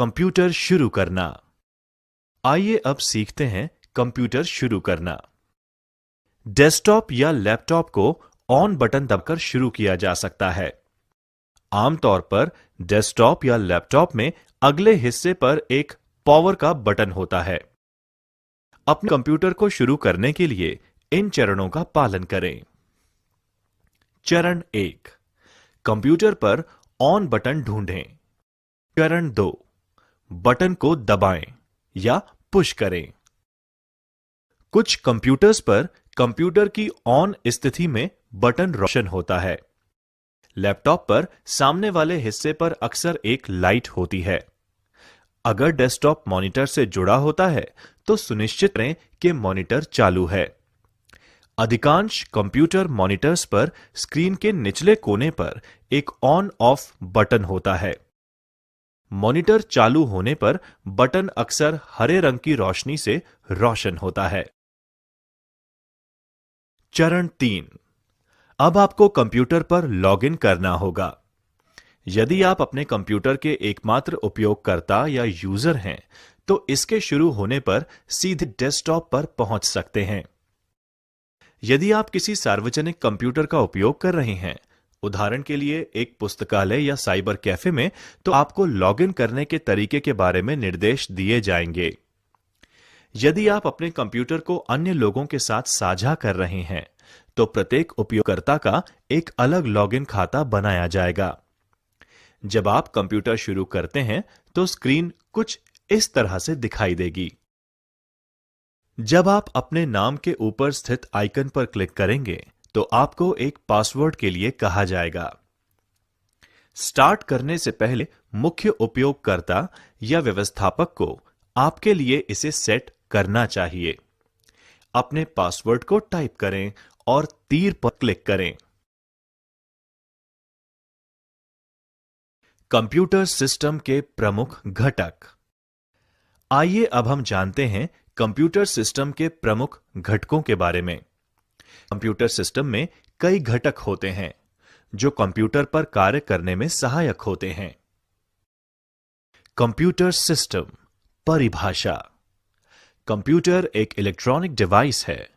Computer शुरू करना। आइए अब सीखते हैं कंप्यूटर शुरू करना। डेस्कटॉप या लैपटॉप को ऑन बटन दबाकर शुरू किया जा सकता है। आमतौर पर डेस्कटॉप या लैपटॉप में अगले हिस्से पर एक पावर का बटन होता है। अपने कंप्यूटर को शुरू करने के लिए इन चरणों का पालन करें। चरण 1, कंप्यूटर पर ऑन बटन ढूंढें। चरण 2, बटन को दबाएं या पुश करें। कुछ कंप्यूटर्स पर कंप्यूटर की ऑन स्थिति में बटन रोशन होता है। लैपटॉप पर सामने वाले हिस्से पर अक्सर एक लाइट होती है। अगर डेस्कटॉप मॉनिटर से जुड़ा होता है तो सुनिश्चित करें कि मॉनिटर चालू है। अधिकांश कंप्यूटर मॉनिटर्स पर स्क्रीन के निचले कोने पर एक ऑन ऑफ बटन होता है। मॉनिटर चालू होने पर बटन अक्सर हरे रंग की रोशनी से रोशन होता है। चरण 3, अब आपको कंप्यूटर पर लॉगिन करना होगा। यदि आप अपने कंप्यूटर के एकमात्र उपयोगकर्ता या यूजर हैं, तो इसके शुरू होने पर सीधे डेस्कटॉप पर पहुंच सकते हैं। यदि आप किसी सार्वजनिक कंप्यूटर का उपयोग कर रहे हैं, उदाहरण के लिए एक पुस्तकालय या साइबर कैफे में, तो आपको लॉगिन करने के तरीके के बारे में निर्देश दिए जाएंगे। यदि आप अपने कंप्यूटर को अन्य लोगों के साथ साझा कर रहे हैं, तो प्रत्येक उपयोगकर्ता का एक अलग लॉगिन खाता बनाया जाएगा। जब आप कंप्यूटर शुरू करते हैं, तो स्क्रीन कुछ इस तरह से दिखाई देगी। जब आप अपने नाम के ऊपर स्थित आइकन पर क्लिक करेंगे, तो आपको एक पासवर्ड के लिए कहा जाएगा। स्टार्ट करने से पहले मुख्य उपयोगकर्ता या व्यवस्थापक को आपके लिए इसे सेट करना चाहिए। अपने पासवर्ड को टाइप करें और तीर पर क्लिक करें। कंप्यूटर सिस्टम के प्रमुख घटक। आइए अब हम जानते हैं कंप्यूटर सिस्टम के प्रमुख घटकों के बारे में। कंप्यूटर सिस्टम में कई घटक होते हैं जो कंप्यूटर पर कार्य करने में सहायक होते हैं। कंप्यूटर सिस्टम परिभाषा। कंप्यूटर एक इलेक्ट्रॉनिक डिवाइस है।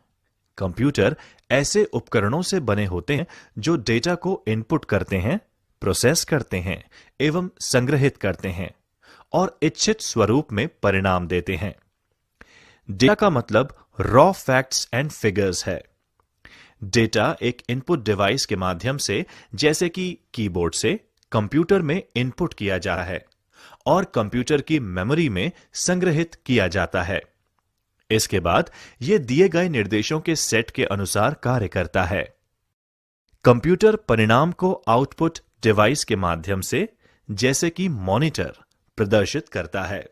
कंप्यूटर ऐसे उपकरणों से बने होते हैं जो डेटा को इनपुट करते हैं, प्रोसेस करते हैं एवं संग्रहित करते हैं और इच्छित स्वरूप में परिणाम देते हैं। डेटा का मतलब रॉ फैक्ट्स एंड फिगर्स है। डेटा एक इनपुट डिवाइस के माध्यम से, जैसे कि कीबोर्ड से, कंप्यूटर में इनपुट किया जा रहा है और कंप्यूटर की मेमोरी में संग्रहित किया जाता है। इसके बाद यह दिए गए निर्देशों के सेट के अनुसार कार्य करता है। कंप्यूटर परिणाम को आउटपुट डिवाइस के माध्यम से, जैसे कि मॉनिटर, प्रदर्शित करता है।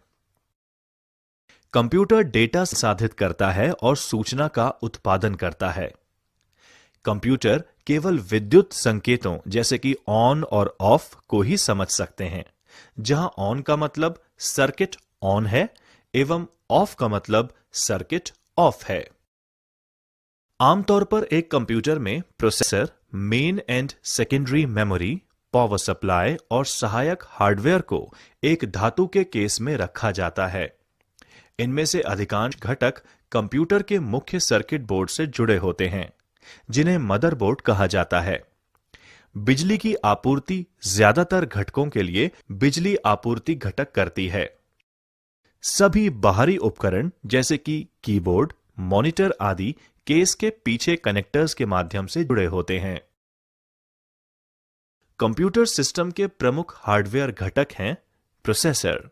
कंप्यूटर डेटा संसाधित करता है और सूचना का उत्पादन करता है। कंप्यूटर केवल विद्युत संकेतों जैसे कि ऑन और ऑफ को ही समझ सकते हैं, जहां ऑन का मतलब सर्किट ऑन है एवं ऑफ का मतलब सर्किट ऑफ है। आमतौर पर एक कंप्यूटर में processor, main and secondary memory, power supply और सहायक हार्डवेयर को एक धातु के केस में रखा जाता है। इनमें से अधिकांश घटक कंप्यूटर के मुख्य सर्किट बोर्ड से जुड़े होते हैं, जिन्हें मदरबोर्ड कहा जाता है। बिजली की आपूर्ति ज्यादातर घटकों के लिए बिजली आपूर्ति घटक करती है। सभी बाहरी उपकरण जैसे कि कीबोर्ड, मॉनिटर आदि केस के पीछे कनेक्टर्स के माध्यम से जुड़े होते हैं। कंप्यूटर सिस्टम के प्रमुख हार्डवेयर घटक हैं processor,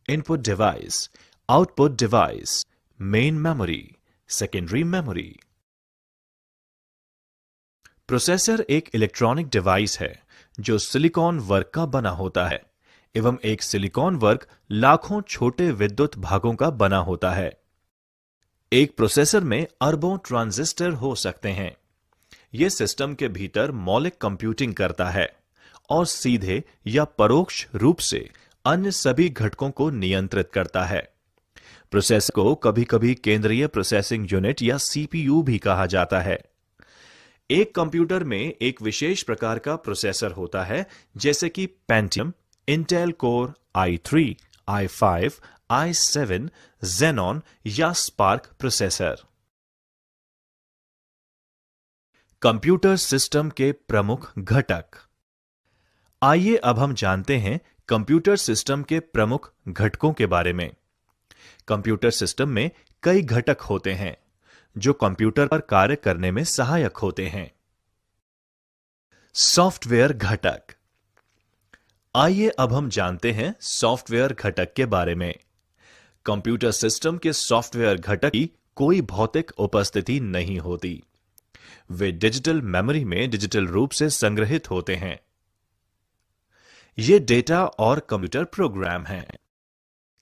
input device, output device, main memory, secondary memory. Processor एक इलेक्ट्रॉनिक डिवाइस है जो सिलिकॉन वर्क का बना होता है एवं एक सिलिकॉन वर्क लाखों छोटे विद्युत भागों का बना होता है। एक प्रोसेसर में अरबों ट्रांजिस्टर हो सकते हैं। यह सिस्टम के भीतर मौलिक कंप्यूटिंग करता है और सीधे या परोक्ष रूप से अन्य सभी घटकों को नियंत्रित करता है। प्रोसेसर को कभी-कभी केंद्रीय प्रोसेसिंग यूनिट या सीपीयू भी कहा जाता है। एक कंप्यूटर में एक विशेष प्रकार का प्रोसेसर होता है, जैसे कि Pentium, Intel core i3, i5, i7, Xenon या Spark प्रोसेसर। कंप्यूटर सिस्टम के प्रमुख घटक। आइए अब हम जानते हैं कंप्यूटर सिस्टम के प्रमुख घटकों के बारे में। कंप्यूटर सिस्टम में कई घटक होते हैं जो कंप्यूटर पर कार्य करने में सहायक होते हैं। सॉफ्टवेयर घटक। आइए अब हम जानते हैं सॉफ्टवेयर घटक के बारे में। कंप्यूटर सिस्टम के सॉफ्टवेयर घटक की कोई भौतिक उपस्थिति नहीं होती। वे डिजिटल मेमोरी में डिजिटल रूप से संग्रहित होते हैं। ये डेटा और कंप्यूटर प्रोग्राम हैं।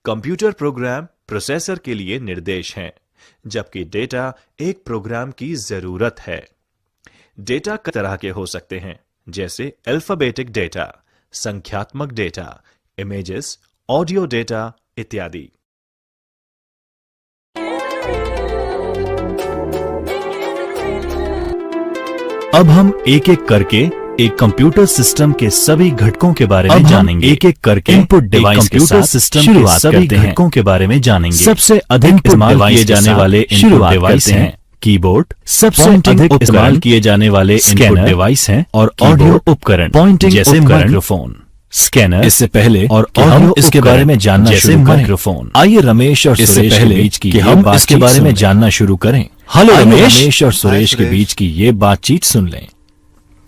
कंप्यूटर प्रोग्राम प्रोसेसर के लिए निर्देश हैं, जबकि डेटा एक प्रोग्राम की जरूरत है। डेटा कई तरह के हो सकते हैं, जैसे अल्फाबेटिक डेटा, संख्यात्मक डेटा, इमेजेस, ऑडियो डेटा इत्यादि। अब हम एक एक करके एक कंप्यूटर सिस्टम के सभी घटकों के बारे में जानेंगे। एक एक करके इनपुट डिवाइस कंप्यूटर सिस्टम के सभी घटकों के बारे में जानेंगे। सबसे अधिक इस्तेमाल किए जाने वाले इनपुट डिवाइस हैं कीबोर्ड, सबसे अधिक इस्तेमाल किए जाने वाले इनपुट डिवाइस हैं और ऑडियो उपकरण पॉइंटिंग जैसे माइक्रोफोन, स्कैनर। इससे पहले और हम इसके बारे में जानना शुरू करें। माइक्रोफोन। आइए रमेश और सुरेश के बीच की हम इसके बारे में जानना शुरू करें। हेलो रमेश और सुरेश के बीच की ये बातचीत सुन लें।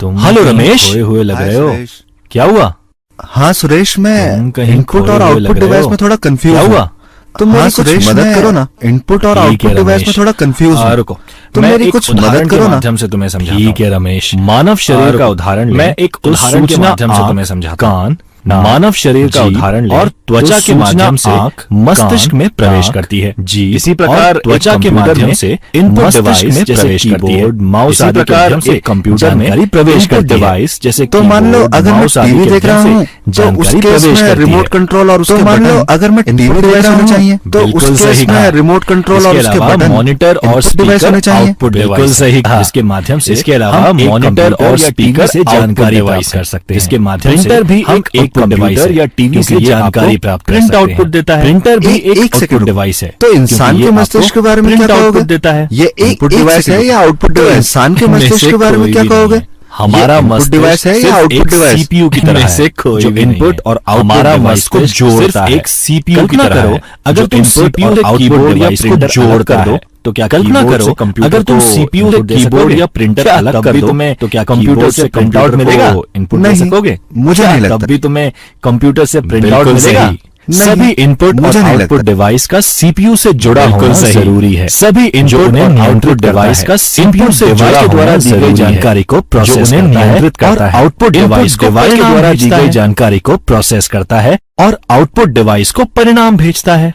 तुम हेलो रमेश, खोए हुए लग रहे हो, क्या हुआ? हाँ सुरेश, मैं इनपुट और आउटपुट डिवाइस में थोड़ा कंफ्यूज हूँ। तुम मेरी कुछ मदद करो ना। इनपुट और आउटपुट डिवाइस में थोड़ा कंफ्यूज हूँ। रुको, तुम मेरी कुछ मदद करो ना। माध्यम से तुम्हें समझाता हूँ। ठीक है रमेश, मानव शरीर का उदाहरण मैं एक उदाहरण के माध्यम से तुम्हें समझाता हूँ। कान, मानव शरीर का उदाहरण और त्वचा के माध्यम से मस्तिष्क में प्रवेश करती है। जी, इसी प्रकार त्वचा के माध्यम से इनपुट डिवाइस जैसे कीबोर्ड, माउस आदि के माध्यम से कंप्यूटर में प्रवेश करती है। डिवाइस जैसे तो मान लो अगर मैं टीवी देख रहा हूँ तो उसके केस में रिमोट कंट्रोल और उसके मान लो अगर मैं टीवी देख रहा हूँ चाहिए तो उसके केस में रिमोट कंट्रोल और उसके बटन मॉनिटर और डिवाइस होने चाहिए। बिल्कुल सही, इसके माध्यम से इसके अलावा मॉनिटर और स्पीकर से जानकारी प्राप्त कर सकते हैं। इसके माध्यम से भी एक कंप्यूटर या टीवी से जानकारी प्राप्त प्रिंट आउटपुट देता है। प्रिंटर भी एक आउटपुट डिवाइस है। तो इंसान के मस्तिष्क के बारे में क्या कहोगे? देता है। ये एक डिवाइस है या आउटपुट डिवाइस? इंसान के मस्तिष्क के बारे में क्या कहोगे? हमारा मस्तिष्क डिवाइस है या आउटपुट डिवाइस? सीपीयू की तरह है जो इनपुट और आउटपुट डिवाइस को जोड़ता है। एक सीपीयू की तरह है। अगर तुम सीपीयू से कीबोर्ड या प्रिंटर जोड़ कर दो तो क्या कल्पना करो, अगर तुम सीपीयू से कीबोर्ड या प्रिंटर अलग कर दो तो क्या कंप्यूटर से प्रिंट आउट मिलेगा? इनपुट दे सकोगे? मुझे नहीं लगता। तब भी तुम्हें कंप्यूटर से प्रिंट आउट मिलेगा? सभी इनपुट और आउटपुट डिवाइस का सीपीयू से जुड़ा होना जरूरी है। सभी इनपुट और आउटपुट डिवाइस का सीपीयू से जुड़ा के द्वारा दी गई जानकारी को प्रोसेस नियंत्रित करता है। आउटपुट डिवाइस के द्वारा दी गई जानकारी को प्रोसेस करता है और आउटपुट डिवाइस को परिणाम भेजता है।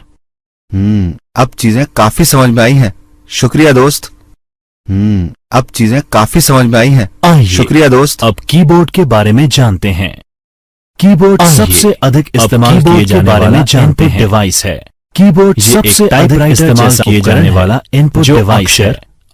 अब चीजें काफी समझ में आई हैं। शुक्रिया दोस्त। अब चीजें काफी समझ में आई हैं। शुक्रिया दोस्त। अब कीबोर्ड के बारे में जानते हैं। कीबोर्ड सबसे अधिक इस्तेमाल किए जाने वाला जानते हैं डिवाइस है। कीबोर्ड सबसे अधिक इस्तेमाल किए जाने वाला इनपुट डिवाइस है।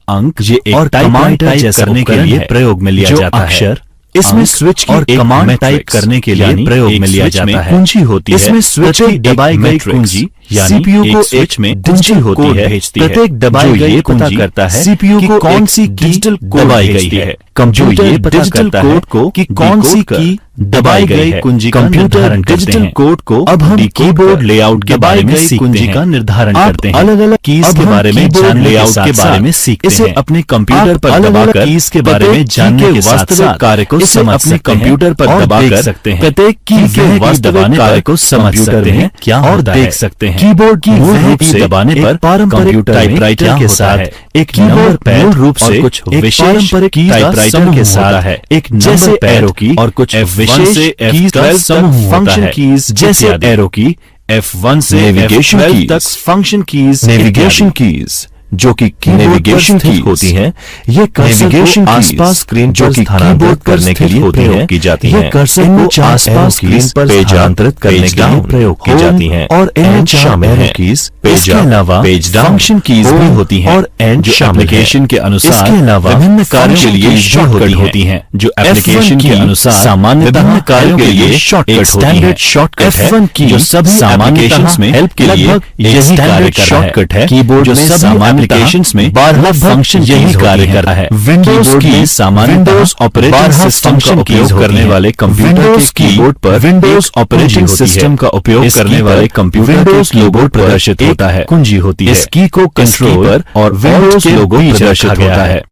अंक और कमांड टाइप करने के लिए प्रयोग में लिया जाता है। इसमें स्विच और कमांड टाइप करने के लिए प्रयोग में लिया जाता है। कुंजी होती है। इसमें स्विच की दबाई गई कुंजी सीपीयू को स्विच में कुंजी होती है। प्रत्येक दबाई गई कुंजी करता है सीपीयू को कौन सी डिजिटल दबाई गई है। कंप्यूटर ये पता करता है कि कौन सी की दबाई गई कुंजी का निर्धारण डिजिटल कोड को अब हम कीबोर्ड लेआउट के बारे में कुंजी का निर्धारण करते हैं। अलग अलग कीज के बारे में जानने लेआउट के बारे में सीखते हैं। इसे अपने कंप्यूटर पर दबाकर कीज के बारे में जानने के वास्तविक कार्य को समझ अपने कंप्यूटर पर दबाकर सकते हैं। प्रत्येक की के वास्तविक कार्य को समझ सकते हैं क्या और देख सकते हैं। कीबोर्ड की मूल रूप से दबाने पर पारंपरिक टाइपराइटर के साथ एक नंबर पैड रूप से कुछ विशेष टाइपराइटर के साथ है एक नंबर पैरों की और कुछ विशेष कीज का समूह फंक्शन कीज जैसे एरो की F1 से नेविगेशन तक फंक्शन कीज नेविगेशन कीज जो कि नेविगेशन की होती हैं, ये कर्सर को आसपास स्क्रीन जो कि कीबोर्ड करने के लिए प्रयोग की जाती हैं। कर्सर को आसपास स्क्रीन पर स्थानांतरित करने के लिए प्रयोग की जाती हैं और एंड शामिल हैं। इसके अलावा पेज डाउन फंक्शन कीज भी होती हैं और एंड जो एप्लीकेशन के अनुसार इसके अलावा विभिन्न कार्यों के लिए शॉर्टकट होती हैं, जो एप्लीकेशन के अनुसार सामान्यतः विभिन्न कार्यों के लिए शॉर्टकट होती हैं। शॉर्टकट F1 की जो सभी एप्लीकेशंस में हेल्प के लिए यही कार्य कर रहा है। कीबोर्ड जो सभी एप्लीकेशंस में बारह फंक्शन यही कार्य कर रहा है। विंडोज की सामान्यतः ऑपरेटिंग सिस्टम का उपयोग करने वाले कंप्यूटर के कीबोर्ड पर विंडोज ऑपरेटिंग सिस्टम का उपयोग करने वाले कंप्यूटर के कीबोर्ड प्रदर्शित होता है, कुंजी होती है। इस की को कंट्रोल और विंडोज के लोगो प्रदर्शित होता है।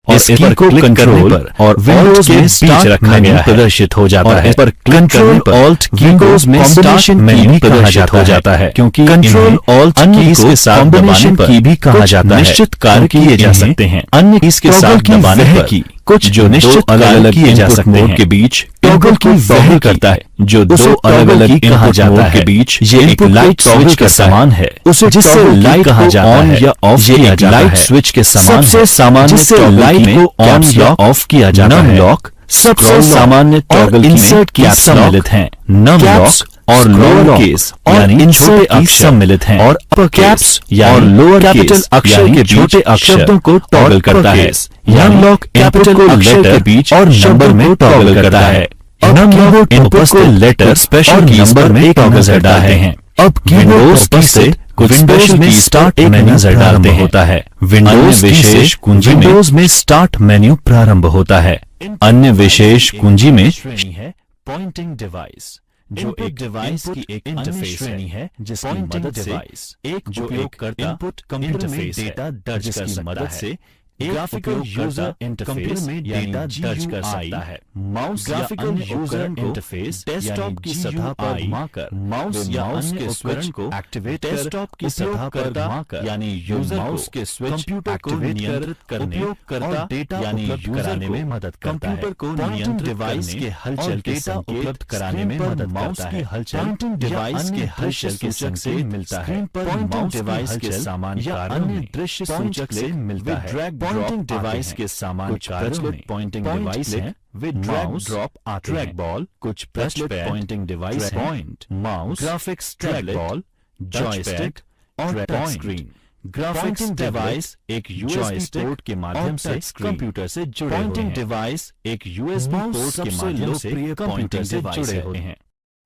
इस की को कंट्रोल और विंडोज में बीच रखा गया प्रदर्शित हो जाता है। पर कंट्रोल ऑल्ट कीज में कॉम्बिनेशन मेन्यू प्रदर्शित हो जाता है, क्योंकि कंट्रोल ऑल्ट कीज के साथ कॉम्बिनेशन की भी कहा जाता है। निश्चित कार्य किए जा सकते हैं अन्य कीज के साथ दबाने पर कुछ जो निश्चित अलग-अलग किए जा सकते हैं के बीच टॉगल की वह करता है, जो दो अलग-अलग कहा जाता है के बीच ये एक लाइट स्विच के समान है, उसे जिससे लाइट कहा जाता है या ऑफ किया जाता है। लाइट स्विच के समान सबसे सामान्य लाइट को ऑन या ऑफ किया जाता है। लॉक सबसे सामान्य टॉगल इंसर्ट की सम्मिलित हैं। नम लॉक और लोअर केस यानी इंसर्ट की सम्मिलित हैं और अपर कैप्स और लोअर कैपिटल अक्षर के छोटे शब्दों को टॉगल करता है। नम लॉक कैपिटल अक्षर के बीच और नंबर में टॉगल करता है। नम कीबोर्ड इनपुट को लेटर स्पेशल नंबर में टॉगल करता है। अब कीबोर्ड पर से विंडोज में स्टार्ट मेन्यू प्रारंभ होता है। विंडोज विशेष कुंजी विंडोज में स्टार्ट मेन्यू प्रारंभ होता है। अन्य विशेष कुंजी में श्रेणी है पॉइंटिंग डिवाइस, जो एक डिवाइस की एक इंटरफेस श्रेणी है जिसकी मदद से एक जो उपयोगकर्ता इनपुट कंप्यूटर में डेटा दर्ज कर सकता है। ग्राफिकल यूजर इंटरफेस में डेटा दर्ज कर सकता है। Mouse graphical user interface desktop की सतह पर घुमाकर माउस या अन्य स्विच को एक्टिवेट डेस्कटॉप की सतह पर घुमाकर यानी यूजर माउस के स्विच कंप्यूटर को नियंत्रित करने और डेटा यानी यूजर में मदद करता है। कंप्यूटर को नियंत्रित डिवाइस के हलचल डेटा उपलब्ध कराने में मदद करता है। हलचल डिवाइस के हलचल के संकेत से मिलता है। पॉइंटिंग डिवाइस के सामान्य अन्य दृश्य सूचक से मिलता है। पॉइंटिंग डिवाइस के सामान्य कार्यों में पॉइंटिंग डिवाइस है with drag drop track ball, कुछ प्रचलित pointing device point mouse, graphics track ball, joystick और टच स्क्रीन। ग्राफिक्स डिवाइस एक यूएसबी पोर्ट के माध्यम से कंप्यूटर से जुड़े होते हैं। डिवाइस एक यूएसबी पोर्ट के माध्यम से कंप्यूटर से जुड़े होते हैं।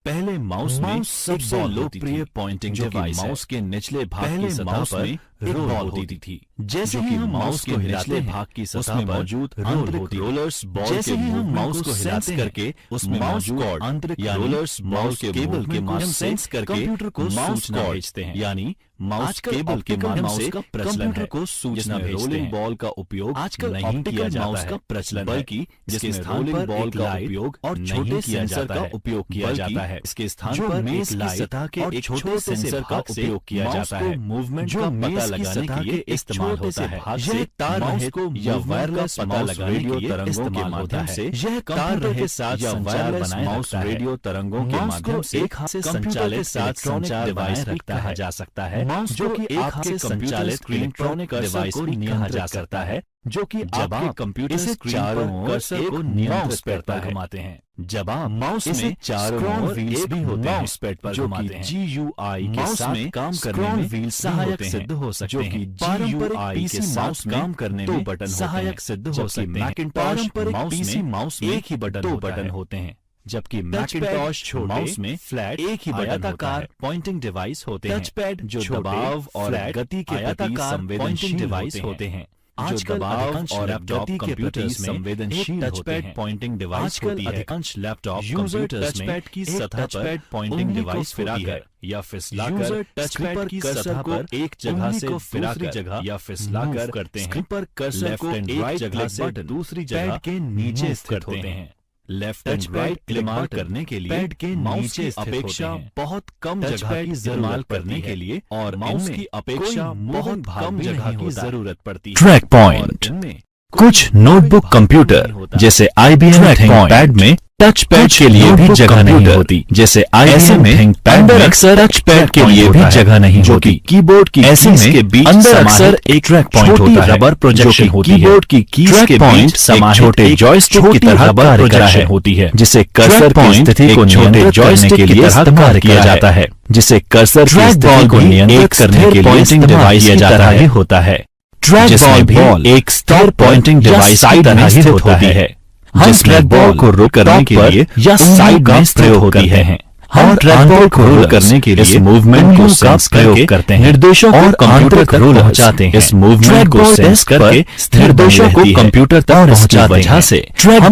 पहले माउस में सबसे लोकप्रिय पॉइंटिंग डिवाइस माउस के निचले भाग की सतह पर एक बॉल होती थी। जैसे ही हम माउस को निचले भाग की सतह पर मौजूद आंतरिक रोलर्स बॉल जैसे ही हम माउस को हिलाते करके उसमें मौजूद आंतरिक रोलर्स बॉल के केबल के माध्यम से कंप्यूटर को सूचना भेजते हैं। यानी माउस केबल के माध्यम से कंप्यूटर को सूचना भेजते हैं। बॉल का उपयोग आजकल नहीं किया जाता है, प्रचलन बल्कि जिसके स्थान पर बॉल का उपयोग और छोटे सेंसर का उपयोग किया जाता है। इसके स्थान पर मेज की सतह के एक छोटे सेंसर का उपयोग किया जाता है। मूवमेंट का पता लगाने के लिए इस्तेमाल होता है। यह तार रहित या वायरलेस पता लगाने के लिए तरंगों के माध्यम से यह तार रहित साथ या वायरलेस माउस रेडियो तरंगों के माध्यम से एक हाथ से संचालित संचार डिवाइस भी कहा जा सकता है, जो कि एक हाथ से संचालित इलेक्ट्रॉनिक डिवाइस को नियंत्रित करता है, जो कि जब आप कंप्यूटर से चारों ओर कर्सर को नियंत्रित करता है घुमाते हैं। जब आप माउस में चारों ओर व्हील्स भी होते हैं माउस पैड पर घुमाते हैं, GUI के साथ काम करने में व्हील्स सहायक सिद्ध हो सकते हैं, जो कि पारंपरिक पीसी माउस काम करने में बटन सहायक सिद्ध हो सकते हैं। मैकिंटॉश माउस में एक ही बटन दो बटन होते हैं, जबकि मैकिंटॉश माउस में फ्लैट एक ही आयताकार पॉइंटिंग डिवाइस होते हैं। टचपैड जो दबाव और गति के प्रति संवेदनशील डिवाइस होते हैं। आजकल दबाव और गति के प्रति संवेदनशील टचपैड पॉइंटिंग डिवाइस होती है। अधिकांश लैपटॉप कंप्यूटर्स में की सतह पर पॉइंटिंग डिवाइस फिराकर या फिसलाकर टचपैड की सतह पर एक जगह से दूसरी जगह या फिसलाकर करते हैं। पर कर्सर को एक जगह से दूसरी जगह के नीचे स्थित होते हैं। लेफ्ट एंड राइट इस्तेमाल करने के लिए पैड के नीचे अपेक्षा बहुत कम जगह की इस्तेमाल करने के लिए और माउस की अपेक्षा बहुत कम जगह की जरूरत पड़ती है। ट्रैक पॉइंट कुछ नोटबुक कंप्यूटर जैसे IBM थिंकपैड में टच पैड के लिए भी जगह नहीं होती, जैसे ऐसे में अंदर अक्सर टच पैड के लिए भी जगह नहीं होती। कीबोर्ड की कीज के बीच अंदर अक्सर एक ट्रैक पॉइंट होता है, रबर प्रोजेक्शन होती है। कीबोर्ड की कीज के बीच एक छोटे जॉयस्टिक की तरह रबर प्रोजेक्शन होती है, जिसे कर्सर की स्थिति को छोटे जॉयस्टिक के लिए इस्तेमाल किया जाता है, जिसे कर्सर की स्थिति को नियंत्रित करने के लिए डिवाइस की तरह ही होता है। ट्रैक बॉल भी एक स्थिर पॉइंटिंग डिवाइस की तरह ही होता है, जिस ट्रैक बॉल को रोक करने के लिए या साइड में प्रयोग होती है। हम ट्रैक बॉल को रोक करने के लिए मूवमेंट को सेंस करके करते हैं, निर्देशों को कंप्यूटर तक पहुंचाते हैं। इस मूवमेंट को सेंस करके निर्देशों को कंप्यूटर तक पहुंचाते हैं। ट्रैक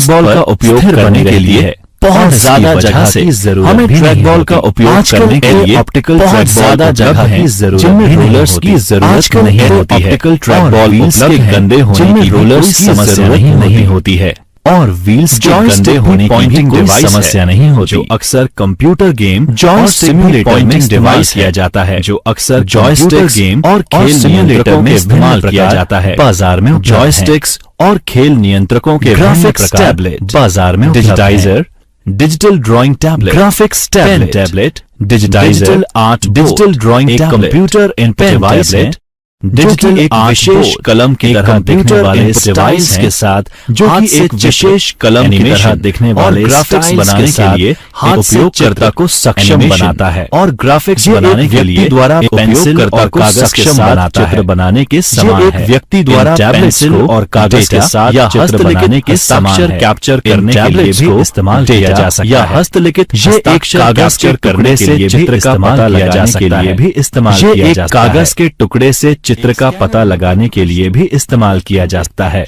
बॉल का उपयोग करने के लिए बहुत ज्यादा जगह से हमें ट्रैक बॉल का उपयोग करने के लिए ऑप्टिकल ट्रैक ज्यादा जगह की जरूरत, जिनमें रोलर्स की जरूरत नहीं होती है। ऑप्टिकल ट्रैक बॉल व्हील्स के गंदे होने की रोलर्स की समस्या नहीं होती है, और व्हील्स के गंदे होने की भी कोई समस्या नहीं होती, जो अक्सर कंप्यूटर गेम और सिम्युलेटर में इस्तेमाल किया जाता है, जो अक्सर जॉयस्टिक गेम और खेल नियंत्रकों में इस्तेमाल किया जाता है। बाजार में जॉयस्टिक्स और खेल नियंत्रकों के ग्राफिक्स टैबलेट बाजार में digitiser, digital drawing tablet, graphics tablet, digitiser, art, digital drawing tablet, computer input tablet, digital एक विशेष कलम की तरह दिखने वाले डिवाइस के साथ, जो कि एक विशेष कलम की तरह दिखने वाले ग्राफिक्स बनाने के लिए उपयोगकर्ता को सक्षम बनाता है, और ग्राफिक्स बनाने के लिए द्वारा उपयोगकर्ता को सक्षम बनाता है। बनाने के समान एक व्यक्ति द्वारा पेंसिल और कागज के साथ या हस्तलिखित के अक्षर कैप्चर करने के लिए भी इस्तेमाल किया जा सकता है, या हस्तलिखित अक्षर कैप्चर करने से चित्र का पता लगाने के लिए भी इस्तेमाल किया जा सकता है। कागज के टुकड़े से चित्र का पता लगाने के लिए भी इस्तेमाल किया जा सकता है।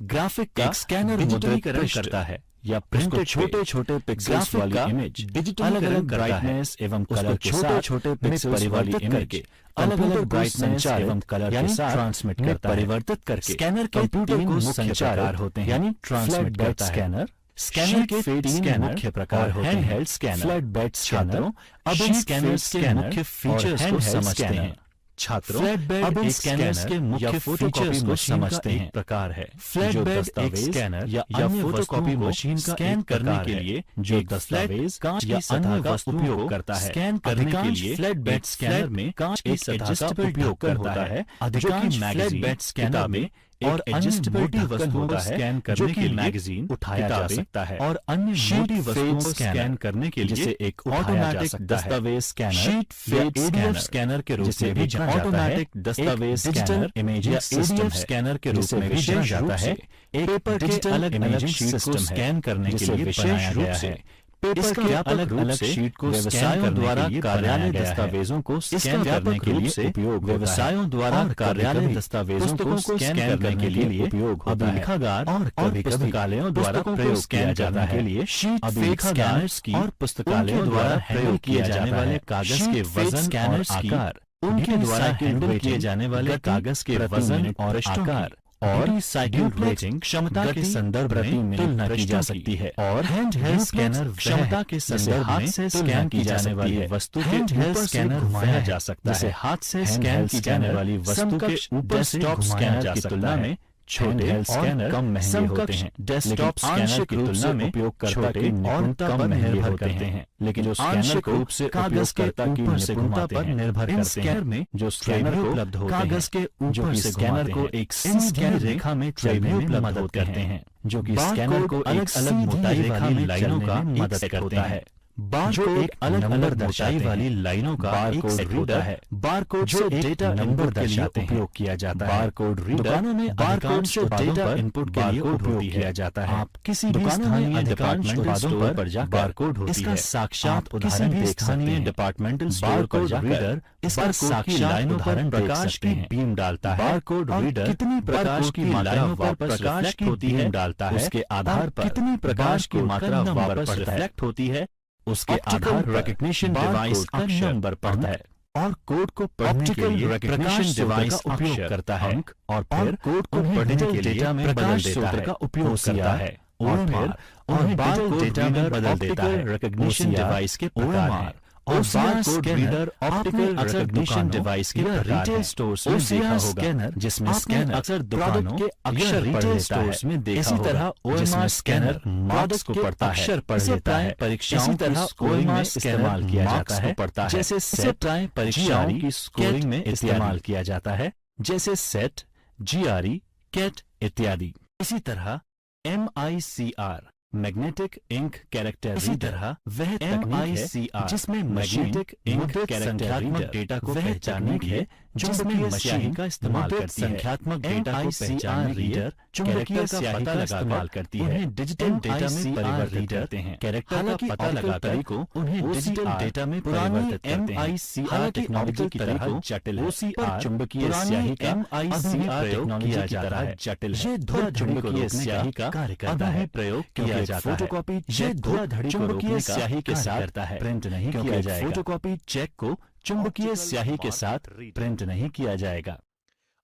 ग्राफिक का स्कैनर मुद्रीकरण करता है या प्रिंटेड छोटे छोटे पिक्सेल्स वाली इमेज अलग अलग ब्राइटनेस एवं कलर के साथ छोटे पिक्सेल्स वाली इमेज के अलग अलग ब्राइटनेस एवं कलर के साथ ट्रांसमिट करता है। परिवर्तित करके स्कैनर के कंप्यूटर को संचार होते हैं, यानी ट्रांसमिट करता है। स्कैनर के तीन मुख्य प्रकार होते हैं: handheld scanner, flat bed scanner. अब इन स्कैनर्स के मुख्य फीचर्स को समझते हैं। छात्रों, अब इन स्कैनर्स के मुख्य फीचर्स को समझते हैं। प्रकार है फ्लैट बेड एक स्कैनर या फोटोकॉपी मशीन का स्कैन करने के लिए जो दस्तावेज कांच या अन्य वस्तुओं उपयोग करता है। स्कैन करने के लिए फ्लैट बेड स्कैनर में कांच की सतह का उपयोग करता है। अधिकांश फ्लैट बेड स्कैनर में और एडजस्टेबल वस्तुओं को स्कैन करने के लिए मैगजीन उठाया जा सकता है, और अन्य मोटी वस्तुओं को स्कैन करने के लिए जिसे एक ऑटोमेटिक दस्तावेज स्कैनर, शीट फेड स्कैनर के रूप में भी जाना जाता है। दस्तावेज डिजिटल इमेजिंग सिस्टम स्कैनर के रूप में भी जाना जाता है। एक पेपर के अलग अलग शीट को स्कैन करने के लिए बनाया गया है। पेपर के अलग अलग शीट को व्यवसायों द्वारा कार्यालय दस्तावेजों को स्कैन करने के लिए उपयोग, व्यवसायों द्वारा कार्यालय दस्तावेजों को स्कैन करने के लिए उपयोग होता है। लेखागार और पुस्तकालयों द्वारा प्रयोग किया जाता है। शीट स्कैनर्स की और पुस्तकालयों द्वारा प्रयोग किए जाने वाले कागज के वजन और आकार, उनके द्वारा हैंडल किए जाने वाले कागज के वजन और आकार और साइकिल रेटिंग क्षमता के संदर्भ में तुलना की जा सकती है। और हैंडहेल्ड स्कैनर क्षमता के संदर्भ में से स्कैन की जाने वाली वस्तु के ऊपर स्कैनर घुमाया जा सकता है। हाथ से स्कैन की जाने वाली वस्तु के ऊपर डेस्कटॉप स्कैनर की तुलना में छोटे स्कैनर कम महंगे होते हैं। डेस्कटॉप स्कैनर की तुलना में उपयोगकर्ता की निपुणता पर निर्भर करते हैं, लेकिन जो स्कैनर रूप से उपयोगकर्ता की निपुणता पर निर्भर करते हैं। में जो स्कैनर उपलब्ध होते हैं, कागज के ऊपर से स्कैनर को एक सीधी रेखा में चलने में मदद करते हैं, जो कि स्कैनर को अलग अलग मोटाई वाली लाइनों का मदद करता है। जो एक अलग अलग मोटाई वाली लाइनों का बारकोड रीडर है। बारकोड जो डेटा नंबर के लिए उपयोग किया जाता है। बारकोड रीडर दुकानों में बारकोड जो डेटा इनपुट के लिए उपयोग किया जाता है। आप किसी भी स्थानीय डिपार्टमेंटल स्टोर पर जाकर बारकोड होती है, साक्षात उदाहरण देख सकते हैं। डिपार्टमेंटल स्टोर पर जाकर इसका साक्षात उदाहरण प्रकाश की बीम डालता है। बारकोड रीडर कितनी प्रकाश की मात्रा वापस रिफ्लेक्ट होती है डालता है, उसके आधार पर कितनी प्रकाश की मात्रा वापस रिफ्लेक्ट होती है उसके आधार रिकॉग्निशन डिवाइस का नंबर पढ़ता है और कोड को पढ़ने के लिए रिकॉग्निशन डिवाइस का उपयोग करता है, और फिर कोड को पढ़ने के लिए डेटा में बदल देता है का उपयोग करता है, और फिर उन्हें डेटा में बदल देता है। रिकॉग्निशन डिवाइस के प्रकार और barcode reader optical recognition device के रिटेल स्टोर्स में देखा होगा, जिसमें स्कैनर अक्सर दुकानों के अक्षर पढ़ लेता है। इसी तरह OMR स्कैनर मार्क्स को पढ़ता है। अक्षर पढ़ लेता है। परीक्षाओं तरह OMR इस्तेमाल किया जाता है, जैसे सेट परीक्षाओं की स्कोरिंग में इस्तेमाल किया जाता है, जैसे सेट, GRE, कैट इत्यादि। इसी तरह MICR magnetic ink character reader वह तकनीक है जिसमें मैग्नेटिक इंक संख्यात्मक डेटा को पहचानने के चुंबकीय स्याही का इस्तेमाल करती है। संख्यात्मक डेटा को पहचानने रीडर चुंबकीय स्याही का इस्तेमाल करती है। उन्हें डिजिटल डेटा में परिवर्तित करते हैं। कैरेक्टर का पता लगाकर उन्हें डिजिटल डेटा में परिवर्तित करते हैं। MICR टेक्नोलॉजी की तरह जटिल है, पर चुंबकीय स्याही का MICR टेक्नोलॉजी की तरह जटिल है। ये चुंबकीय स्याही का कार्य करता है, प्रयोग किया जाता है। फोटोकॉपी चेक को चुंबकीय स्याही के साथ प्रिंट नहीं किया जाएगा। फोटोकॉपी चेक को चुंबकीय स्याही के साथ प्रिंट नहीं किया जाएगा।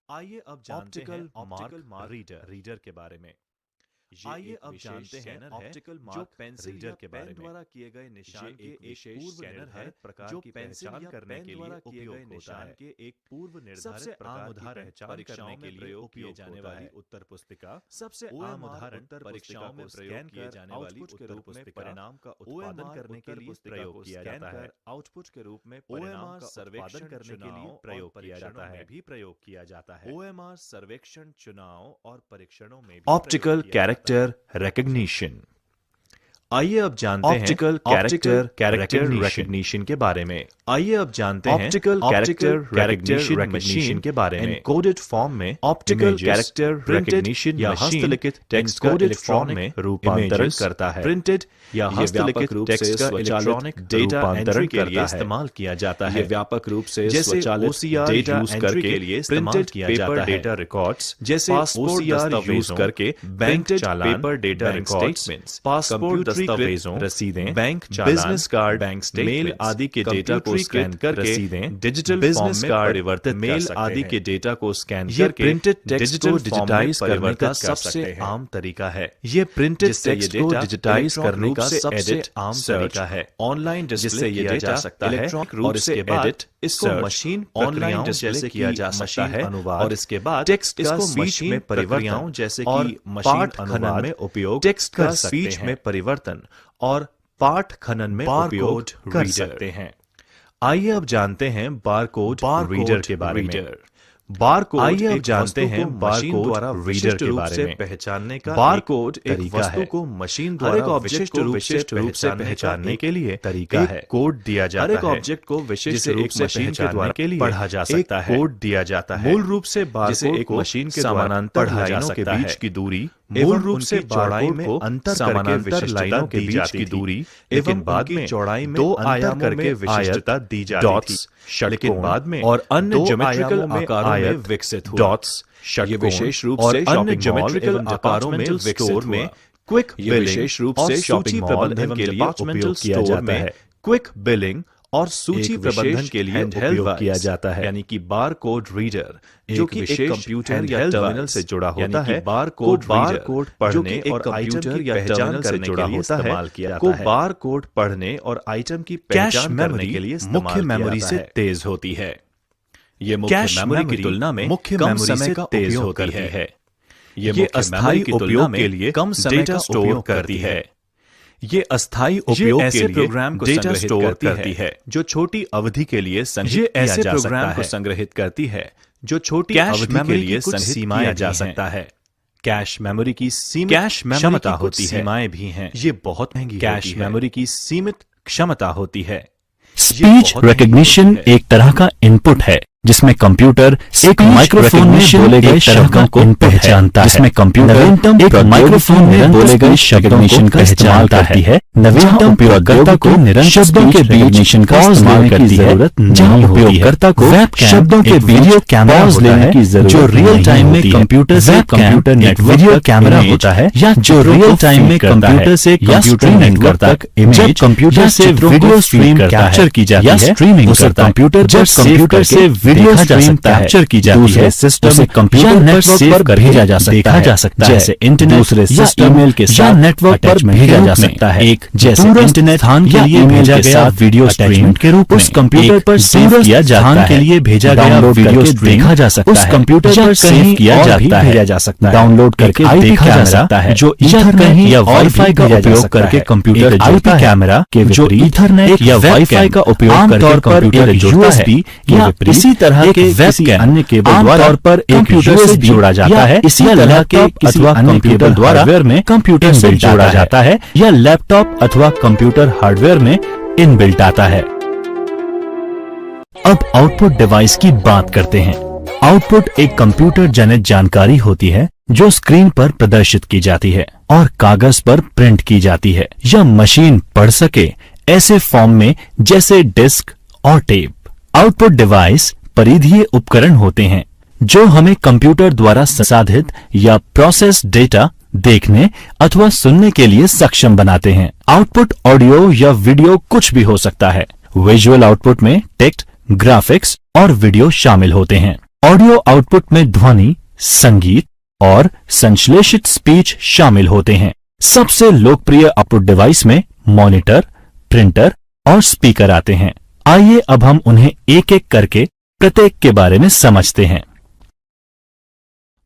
आइए अब जानते हैं ऑप्टिकल मार्क रीडर के बारे में। आइए अब जानते हैं ऑप्टिकल मार्क पेंसिल रीडर के बारे में। द्वारा किए गए निशान के एक पूर्व स्कैनर है जो पहचान करने के लिए किए गए निशान के एक पूर्व निर्धारित प्रकार की पहचान करने के लिए प्रयोग किए जाने वाली उत्तर पुस्तिका। सबसे आम उदाहरण परीक्षाओं में प्रयोग किए जाने वाली उत्तर पुस्तिका परिणाम का उत्पादन करने के लिए प्रयोग किया जाता है। आउटपुट के रूप में परिणाम का सर्वेक्षण करने के लिए प्रयोग किया जाता है, भी प्रयोग किया जाता है। OMR सर्वेक्षण, चुनाव और परीक्षणों में ऑप्टिकल कैरेक्टर रिकॉग्निशन। आइए अब जानते हैं ऑप्टिकल कैरेक्टर रिकॉग्निशन के बारे में। आइए अब जानते हैं ऑप्टिकल कैरेक्टर रिकॉग्निशन के बारे में। कोडेड फॉर्म में ऑप्टिकल कैरेक्टर रिकॉग्निशन या हस्तलिखित टेक्स्ट को इलेक्ट्रॉनिक में रूपांतरित करता है। प्रिंटेड या हस्तलिखित टेक्स्ट का इलेक्ट्रॉनिक डेटा एंट्री के लिए इस्तेमाल किया जाता है। व्यापक रूप से स्वचालित डेटा एंट्री के लिए इस्तेमाल किया जाता है। डेटा रिकॉर्ड्स जैसे पासपोर्ट यूज करके बैंक चालान, पेपर डेटा रिकॉर्ड्स, पासपोर्ट दस्तावेजों, रसीदें, बैंक चालान, बिजनेस कार्ड, बैंक मेल आदि के डेटा को स्कैन करके डिजिटल बिजनेस कार्ड परिवर्तित मेल आदि के डेटा को स्कैन करके प्रिंटेड टेक्स्ट को डिजिटाइज करने का सबसे आम तरीका है। ये प्रिंटेड टेक्स्ट को डिजिटाइज करने का सबसे आम तरीका है। ऑनलाइन जिससे ये किया जा सकता है और इसके बाद इसको मशीन ऑनलाइन जैसे किया जा सकता है और इसके बाद टेक्स्ट का स्पीच में परिवर्तन जैसे कि मशीन खनन में उपयोग टेक्स्ट का स्पीच में परिवर्तन और पाठ खनन में उपयोग कर सकते हैं। आइए अब जानते हैं बारकोड रीडर के बारे में। बारकोड आइए अब जानते हैं बारकोड द्वारा रीडर के बारे में पहचानने का बारकोड एक वस्तु को मशीन द्वारा ऑब्जेक्ट विशिष्ट रूप से पहचानने के लिए तरीका है। कोड दिया जाता है। एक ऑब्जेक्ट को विशिष्ट रूप से मशीन के द्वारा के लिए पढ़ा जा सकता है। कोड दिया जाता है। मूल रूप से बारकोड एक मशीन के समानांतर लाइनों के बीच की दूरी, मूल रूप से चौड़ाई में अंतर समानांतर लाइनों के बीच की दूरी, लेकिन बाद में चौड़ाई में दो आयाम करके विशिष्टता दी जाती थी, लेकिन बाद में और अन्य ज्योमेट्रिकल आकारों में विकसित हुआ। डॉट्स, ये विशेष रूप से अन्य ज्योमेट्रिकल आकारों में विकसित में क्विक विशेष रूप से सूची प्रबंधन के लिए उपयोग किया जाता है। क्विक बिलिंग और सूची प्रबंधन के लिए उपयोग किया जाता है। यानी कि बार कोड रीडर जो कि एक कंप्यूटर या टर्मिनल से जुड़ा होता है। बार कोड पढ़ने और कंप्यूटर या टर्मिनल से जुड़ा होता है को बार कोड पढ़ने और आइटम की पहचान करने के लिए मुख्य मेमोरी से तेज होती है। ये मुख्य मेमोरी की तुलना में कम समय का तेज होती है। ये अस्थायी उपयोग के लिए कम डेटा स्टोर करती है। ये अस्थायी उपयोग के लिए प्रोग्राम को डेटा स्टोर करती है जो छोटी अवधि के लिए संग्रहित किया जा सकता है। संग्रहित करती है जो छोटी अवधि के लिए सीमाएं जा सकता है। कैश मेमोरी की सीमित क्षमता होती है, सीमाएं भी हैं। ये बहुत महंगी कैश मेमोरी की सीमित क्षमता होती है। स्पीच रिकॉग्निशन एक तरह का इनपुट है जिसमें कंप्यूटर एक माइक्रोफोन में बोले गए शब्दों को पहचानता है। जिसमें कंप्यूटर एक माइक्रोफोन में बोले गए शब्दों को पहचान करती है। नवीनतम उपयोगकर्ता को निरंतर शब्दों के बीच का इस्तेमाल करती है। जहां उपयोगकर्ता को शब्दों के वीडियो कैमरा लेने की जरूरत जो रियल टाइम में कंप्यूटर से कंप्यूटर नेटवर्क वीडियो कैमरा होता है या जो रियल टाइम में कंप्यूटर से कंप्यूटर नेटवर्क तक इमेज कंप्यूटर से वीडियो स्ट्रीम कैप्चर की जाती है। स्ट्रीमिंग करता है कंप्यूटर जब कंप्यूटर से वीडियो स्ट्रीम कैप्चर की जाती है, सिस्टम कंप्यूटर पर सेव कर भेजा जा सकता है, जैसे इंटरनेट दूसरे सिस्टम ईमेल के साथ नेटवर्क पर भेजा जा सकता है। एक जैसे इंटरनेट स्थान के लिए भेजा गया वीडियो स्ट्रीम के रूप में उस कंप्यूटर पर सेव किया जाता है, के लिए भेजा गया वीडियो देखा जा सकता है, उस कंप्यूटर पर सेव किया जाता है, भेजा जा सकता है, डाउनलोड करके देखा जा सकता है, जो ईथरनेट या वाईफाई का उपयोग करके कंप्यूटर जोड़ता है, कैमरा के जो ईथरनेट या वाईफाई का उपयोग करके कंप्यूटर जोड़ता है, या इसी तरह के किसी अन्य केबल द्वारा पर कंप्यूटर से जोड़ा जाता है, इसी तरह के किसी अन्य केबल द्वारा हार्डवेयर में कंप्यूटर से जोड़ा जाता है, या लैपटॉप अथवा कंप्यूटर हार्डवेयर में इनबिल्ट आता है। अब आउटपुट डिवाइस की बात करते हैं। आउटपुट एक कंप्यूटर जनित जानकारी होती है जो स्क्रीन पर प्रदर्शित की जाती है और कागज पर प्रिंट की जाती है या मशीन पढ़ सके ऐसे फॉर्म में जैसे डिस्क और टेप। आउटपुट डिवाइस परिधीय उपकरण होते हैं जो हमें कंप्यूटर द्वारा संसाधित या प्रोसेस डेटा देखने अथवा सुनने के लिए सक्षम बनाते हैं। आउटपुट ऑडियो या वीडियो कुछ भी हो सकता है। विजुअल आउटपुट में टेक्स्ट, ग्राफिक्स और वीडियो शामिल होते हैं। ऑडियो आउटपुट में ध्वनि, संगीत और संश्लेषित स्पीच शामिल होते हैं। सबसे लोकप्रिय आउटपुट डिवाइस में मॉनिटर, प्रिंटर और स्पीकर आते हैं। आइए अब हम उन्हें एक एक करके प्रत्येक के बारे में समझते हैं।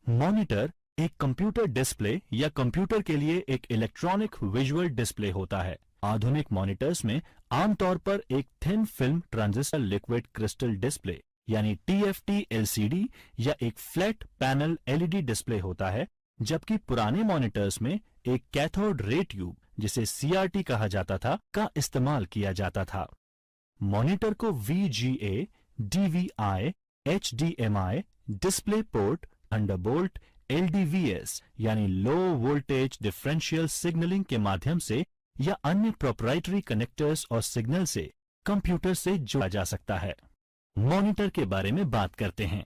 मॉनिटर एक कंप्यूटर डिस्प्ले या कंप्यूटर के लिए एक इलेक्ट्रॉनिक विजुअल डिस्प्ले होता है। आधुनिक मॉनिटर्स में आमतौर पर एक thin film transistor liquid crystal display यानी TFT LCD या एक फ्लैट पैनल LED डिस्प्ले होता है, जबकि पुराने मॉनिटर्स में एक कैथोड रे ट्यूब जिसे CRT कहा जाता था का इस्तेमाल किया जाता था। मॉनिटर को VGA, DVI, HDMI, display port, Thunderbolt, LDVS यानी लो वोल्टेज डिफरेंशियल सिग्नलिंग के माध्यम से या अन्य प्रोप्राइटरी कनेक्टर्स और सिग्नल से कंप्यूटर से जोड़ा जा सकता है। मॉनिटर के बारे में बात करते हैं।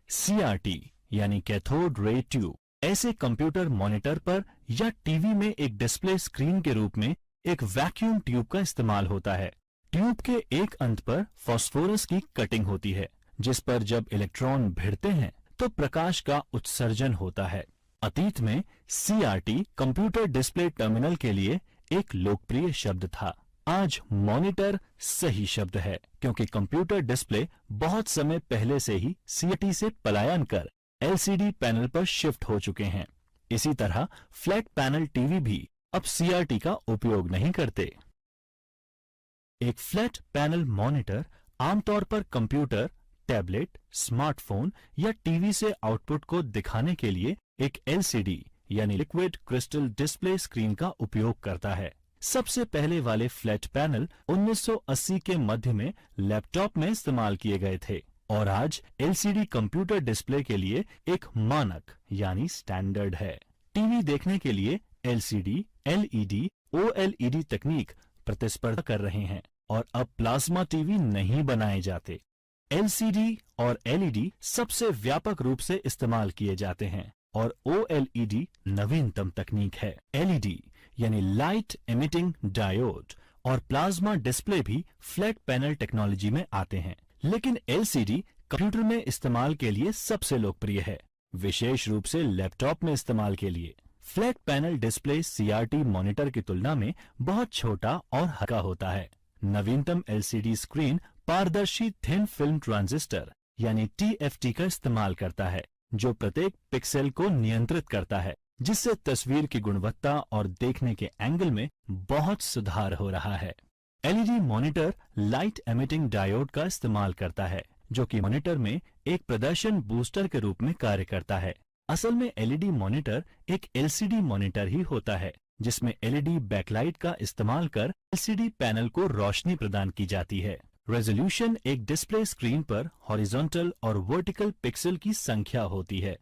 CRT यानी कैथोड रे ट्यूब ऐसे कंप्यूटर मॉनिटर पर या टीवी में एक डिस्प्ले स्क्रीन के रूप में एक वैक्यूम ट्यूब का इस्तेमाल होता है। ट्यूब के एक अंत पर फास्फोरस की कटिंग होती है, जिस पर जब इलेक्ट्रॉन भिड़ते हैं तो प्रकाश का उत्सर्जन होता है। अतीत में CRT कंप्यूटर डिस्प्ले टर्मिनल के लिए एक लोकप्रिय शब्द था। आज मॉनिटर सही शब्द है क्योंकि कंप्यूटर डिस्प्ले बहुत समय पहले से ही CRT से पलायन कर LCD पैनल पर शिफ्ट हो चुके हैं। इसी तरह फ्लैट पैनल टीवी भी अब CRT का उपयोग नहीं करते। एक फ्लैट पैनल मॉनिटर आमतौर पर कंप्यूटर, टैबलेट, स्मार्टफोन या टीवी से आउटपुट को दिखाने के लिए एक LCD यानी लिक्विड क्रिस्टल डिस्प्ले स्क्रीन का उपयोग करता है। सबसे पहले वाले फ्लैट पैनल 1980 के मध्य में लैपटॉप में इस्तेमाल किए गए थे और आज LCD कंप्यूटर डिस्प्ले के लिए एक मानक यानी स्टैंडर्ड है। टीवी देखने के लिए LCD, LED, OLED तकनीक प्रतिस्पर्धा कर रहे हैं और अब प्लाज्मा टीवी नहीं बनाए जाते। LCD और LED सबसे व्यापक रूप से इस्तेमाल किए जाते हैं और OLED नवीनतम तकनीक है। LED यानी लाइट एमिटिंग डायोड और प्लाज्मा डिस्प्ले भी फ्लैट पैनल टेक्नोलॉजी में आते हैं, लेकिन LCD कंप्यूटर में इस्तेमाल के लिए सबसे लोकप्रिय है, विशेष रूप से लैपटॉप में इस्तेमाल के लिए। Flat panel display CRT monitor की तुलना में बहुत छोटा और हल्का होता है। नवीनतम LCD स्क्रीन पारदर्शी थिन फिल्म ट्रांजिस्टर यानी TFT का इस्तेमाल करता है, जो प्रत्येक पिक्सेल को नियंत्रित करता है, जिससे तस्वीर की गुणवत्ता और देखने के एंगल में बहुत सुधार हो रहा है। LED monitor light emitting diode का इस्तेमाल करता है, जो कि मॉनिटर में एक प्रदर्शन बूस्टर के रूप में कार्य करता है। असल में LED मॉनिटर एक LCD मॉनिटर ही होता है, जिसमें LED बैकलाइट का इस्तेमाल कर LCD पैनल को रोशनी प्रदान की जाती है। रेजोल्यूशन एक डिस्प्ले स्क्रीन पर हॉरिजॉन्टल और वर्टिकल पिक्सल की संख्या होती है।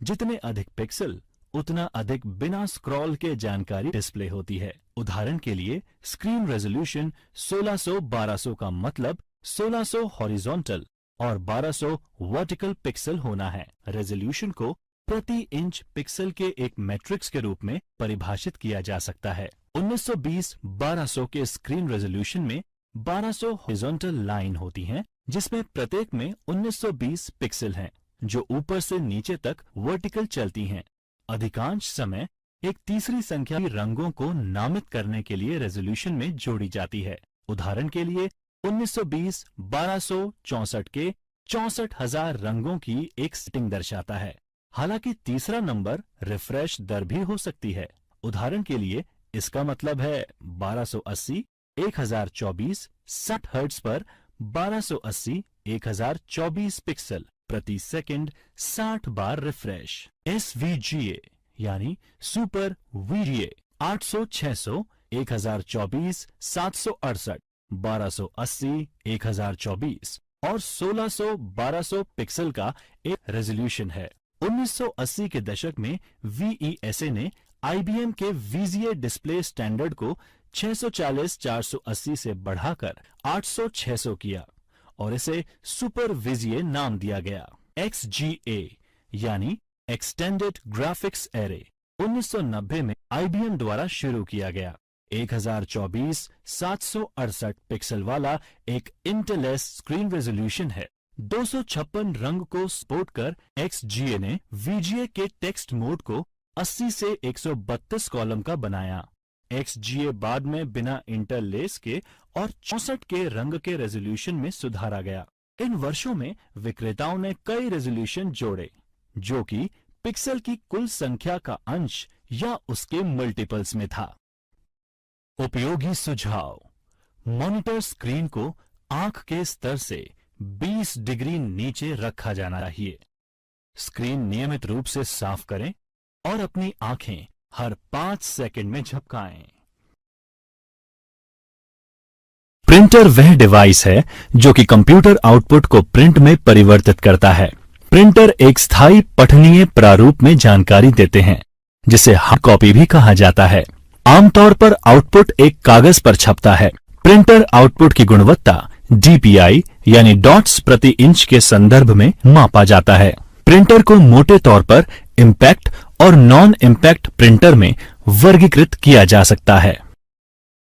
जितने अधिक पिक्सल उतना अधिक बिना स्क्रॉल के जानकारी डिस्प्ले होती है। उदाहरण के लिए स्क्रीन रेजोल्यूशन 1600-1200 का मतलब 1600 हॉरिजॉन्टल और 1200 वर्टिकल पिक्सल होना है। रेजोल्यूशन को प्रति इंच पिक्सल के एक मैट्रिक्स के रूप में परिभाषित किया जा सकता है। 1920-1200 के स्क्रीन रेजोल्यूशन में 1200 हॉरिजॉन्टल लाइन होती हैं जिसमें प्रत्येक में 1920 पिक्सल हैं, जो ऊपर से नीचे तक वर्टिकल चलती हैं। अधिकांश समय एक तीसरी संख्या भी रंगों को नामित करने के लिए रेजोल्यूशन में जोड़ी जाती है। उदाहरण के लिए 1920 1264 के 64,000 रंगों की एक सेटिंग दर्शाता है। हालांकि तीसरा नंबर रिफ्रेश दर भी हो सकती है। उदाहरण के लिए इसका मतलब है 1280 1024 60 हर्ट्ज पर 1280 1024 पिक्सल प्रति सेकंड 60 बार रिफ्रेश। SVGA यानी सुपर VGA 800 600 1024 768 1280 1024 और 1600 1200 पिक्सल का एक रेजोल्यूशन है। 1980 के दशक में VESA ने IBM के VGA डिस्प्ले स्टैंडर्ड को 640 480 से बढ़ाकर 800 600 किया और इसे सुपर VGA नाम दिया गया। XGA यानी एक्सटेंडेड ग्राफिक्स एरे 1990 में IBM द्वारा शुरू किया गया। 1024 768 पिक्सल वाला एक इंटेल स्क्रीन रेजोल्यूशन है। 256 रंग को सपोर्ट कर XGA ने VGA के टेक्स्ट मोड को 80 से 132 कॉलम का बनाया। XGA बाद में बिना इंटरलेस के और 64 के रंग के रेजोल्यूशन में सुधारा गया। इन वर्षों में विक्रेताओं ने कई रेजोल्यूशन जोड़े, जो कि पिक्सल की कुल संख्या का अंश या उसके मल्टीपल्स में था। उपयोगी सुझाव: मॉनिटर स्क्रीन को आंख के स्तर से 20 डिग्री नीचे रखा जाना चाहिए। स्क्रीन नियमित रूप से साफ करें और अपनी आंखें हर 5 सेकंड में झपकाएं। प्रिंटर वह डिवाइस है जो कि कंप्यूटर आउटपुट को प्रिंट में परिवर्तित करता है। प्रिंटर एक स्थायी पठनीय प्रारूप में जानकारी देते हैं, जिसे हार्ड कॉपी भी कहा जाता है। आमतौर पर आउटपुट एक कागज पर छपता है। प्रिंटर आउटपुट की गुणवत्ता DPI यानी डॉट्स प्रति इंच के संदर्भ में मापा जाता है। प्रिंटर को मोटे तौर पर इम्पैक्ट और नॉन इम्पैक्ट प्रिंटर में वर्गीकृत किया जा सकता है।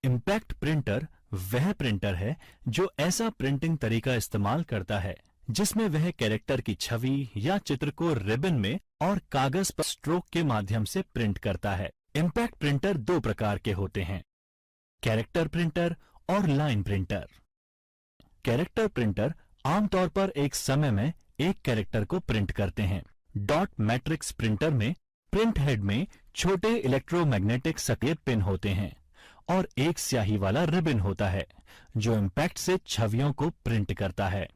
इम्पैक्ट प्रिंटर वह प्रिंटर है जो ऐसा प्रिंटिंग तरीका इस्तेमाल करता है जिसमें वह कैरेक्टर की छवि या चित्र को रिबन में और कागज पर स्ट्रोक के माध्यम से प्रिंट करता है। इम्पैक्ट प्रिंटर 2 प्रकार के होते हैं, कैरेक्टर प्रिंटर और लाइन प्रिंटर। कैरेक्टर प्रिंटर आमतौर पर एक समय में एक कैरेक्टर को प्रिंट करते हैं। डॉट मैट्रिक्स प्रिंटर में प्रिंट हेड में छोटे इलेक्ट्रोमैग्नेटिक सक्रिय पिन होते हैं और एक स्याही वाला रिबन होता है जो इम्पैक्ट से छवियों को प्रिंट करता है।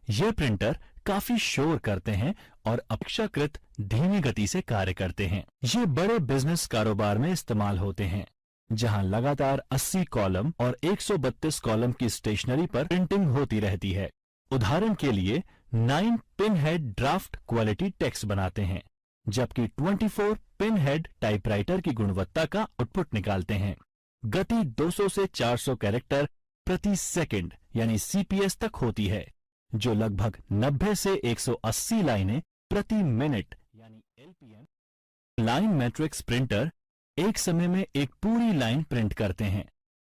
ये प्रिंटर काफी शोर करते हैं और अपेक्षाकृत धीमी गति से कार्य करते हैं। ये बड़े बिजनेस कारोबार में इस्तेमाल होते हैं, जहां लगातार 80 कॉलम और 132 कॉलम की स्टेशनरी पर प्रिंटिंग होती रहती है। उदाहरण के लिए 9 pin head draft quality text बनाते हैं, जबकि 24 पिन हेड टाइपराइटर की गुणवत्ता का आउटपुट निकालते हैं। गति 200 से 400 कैरेक्टर प्रति सेकंड यानी CPS तक होती है, जो लगभग 90 से 180 लाइनें प्रति मिनट यानी LPM। लाइन मैट्रिक्स प्रिंटर एक समय में एक पूरी लाइन प्रिंट करते हैं।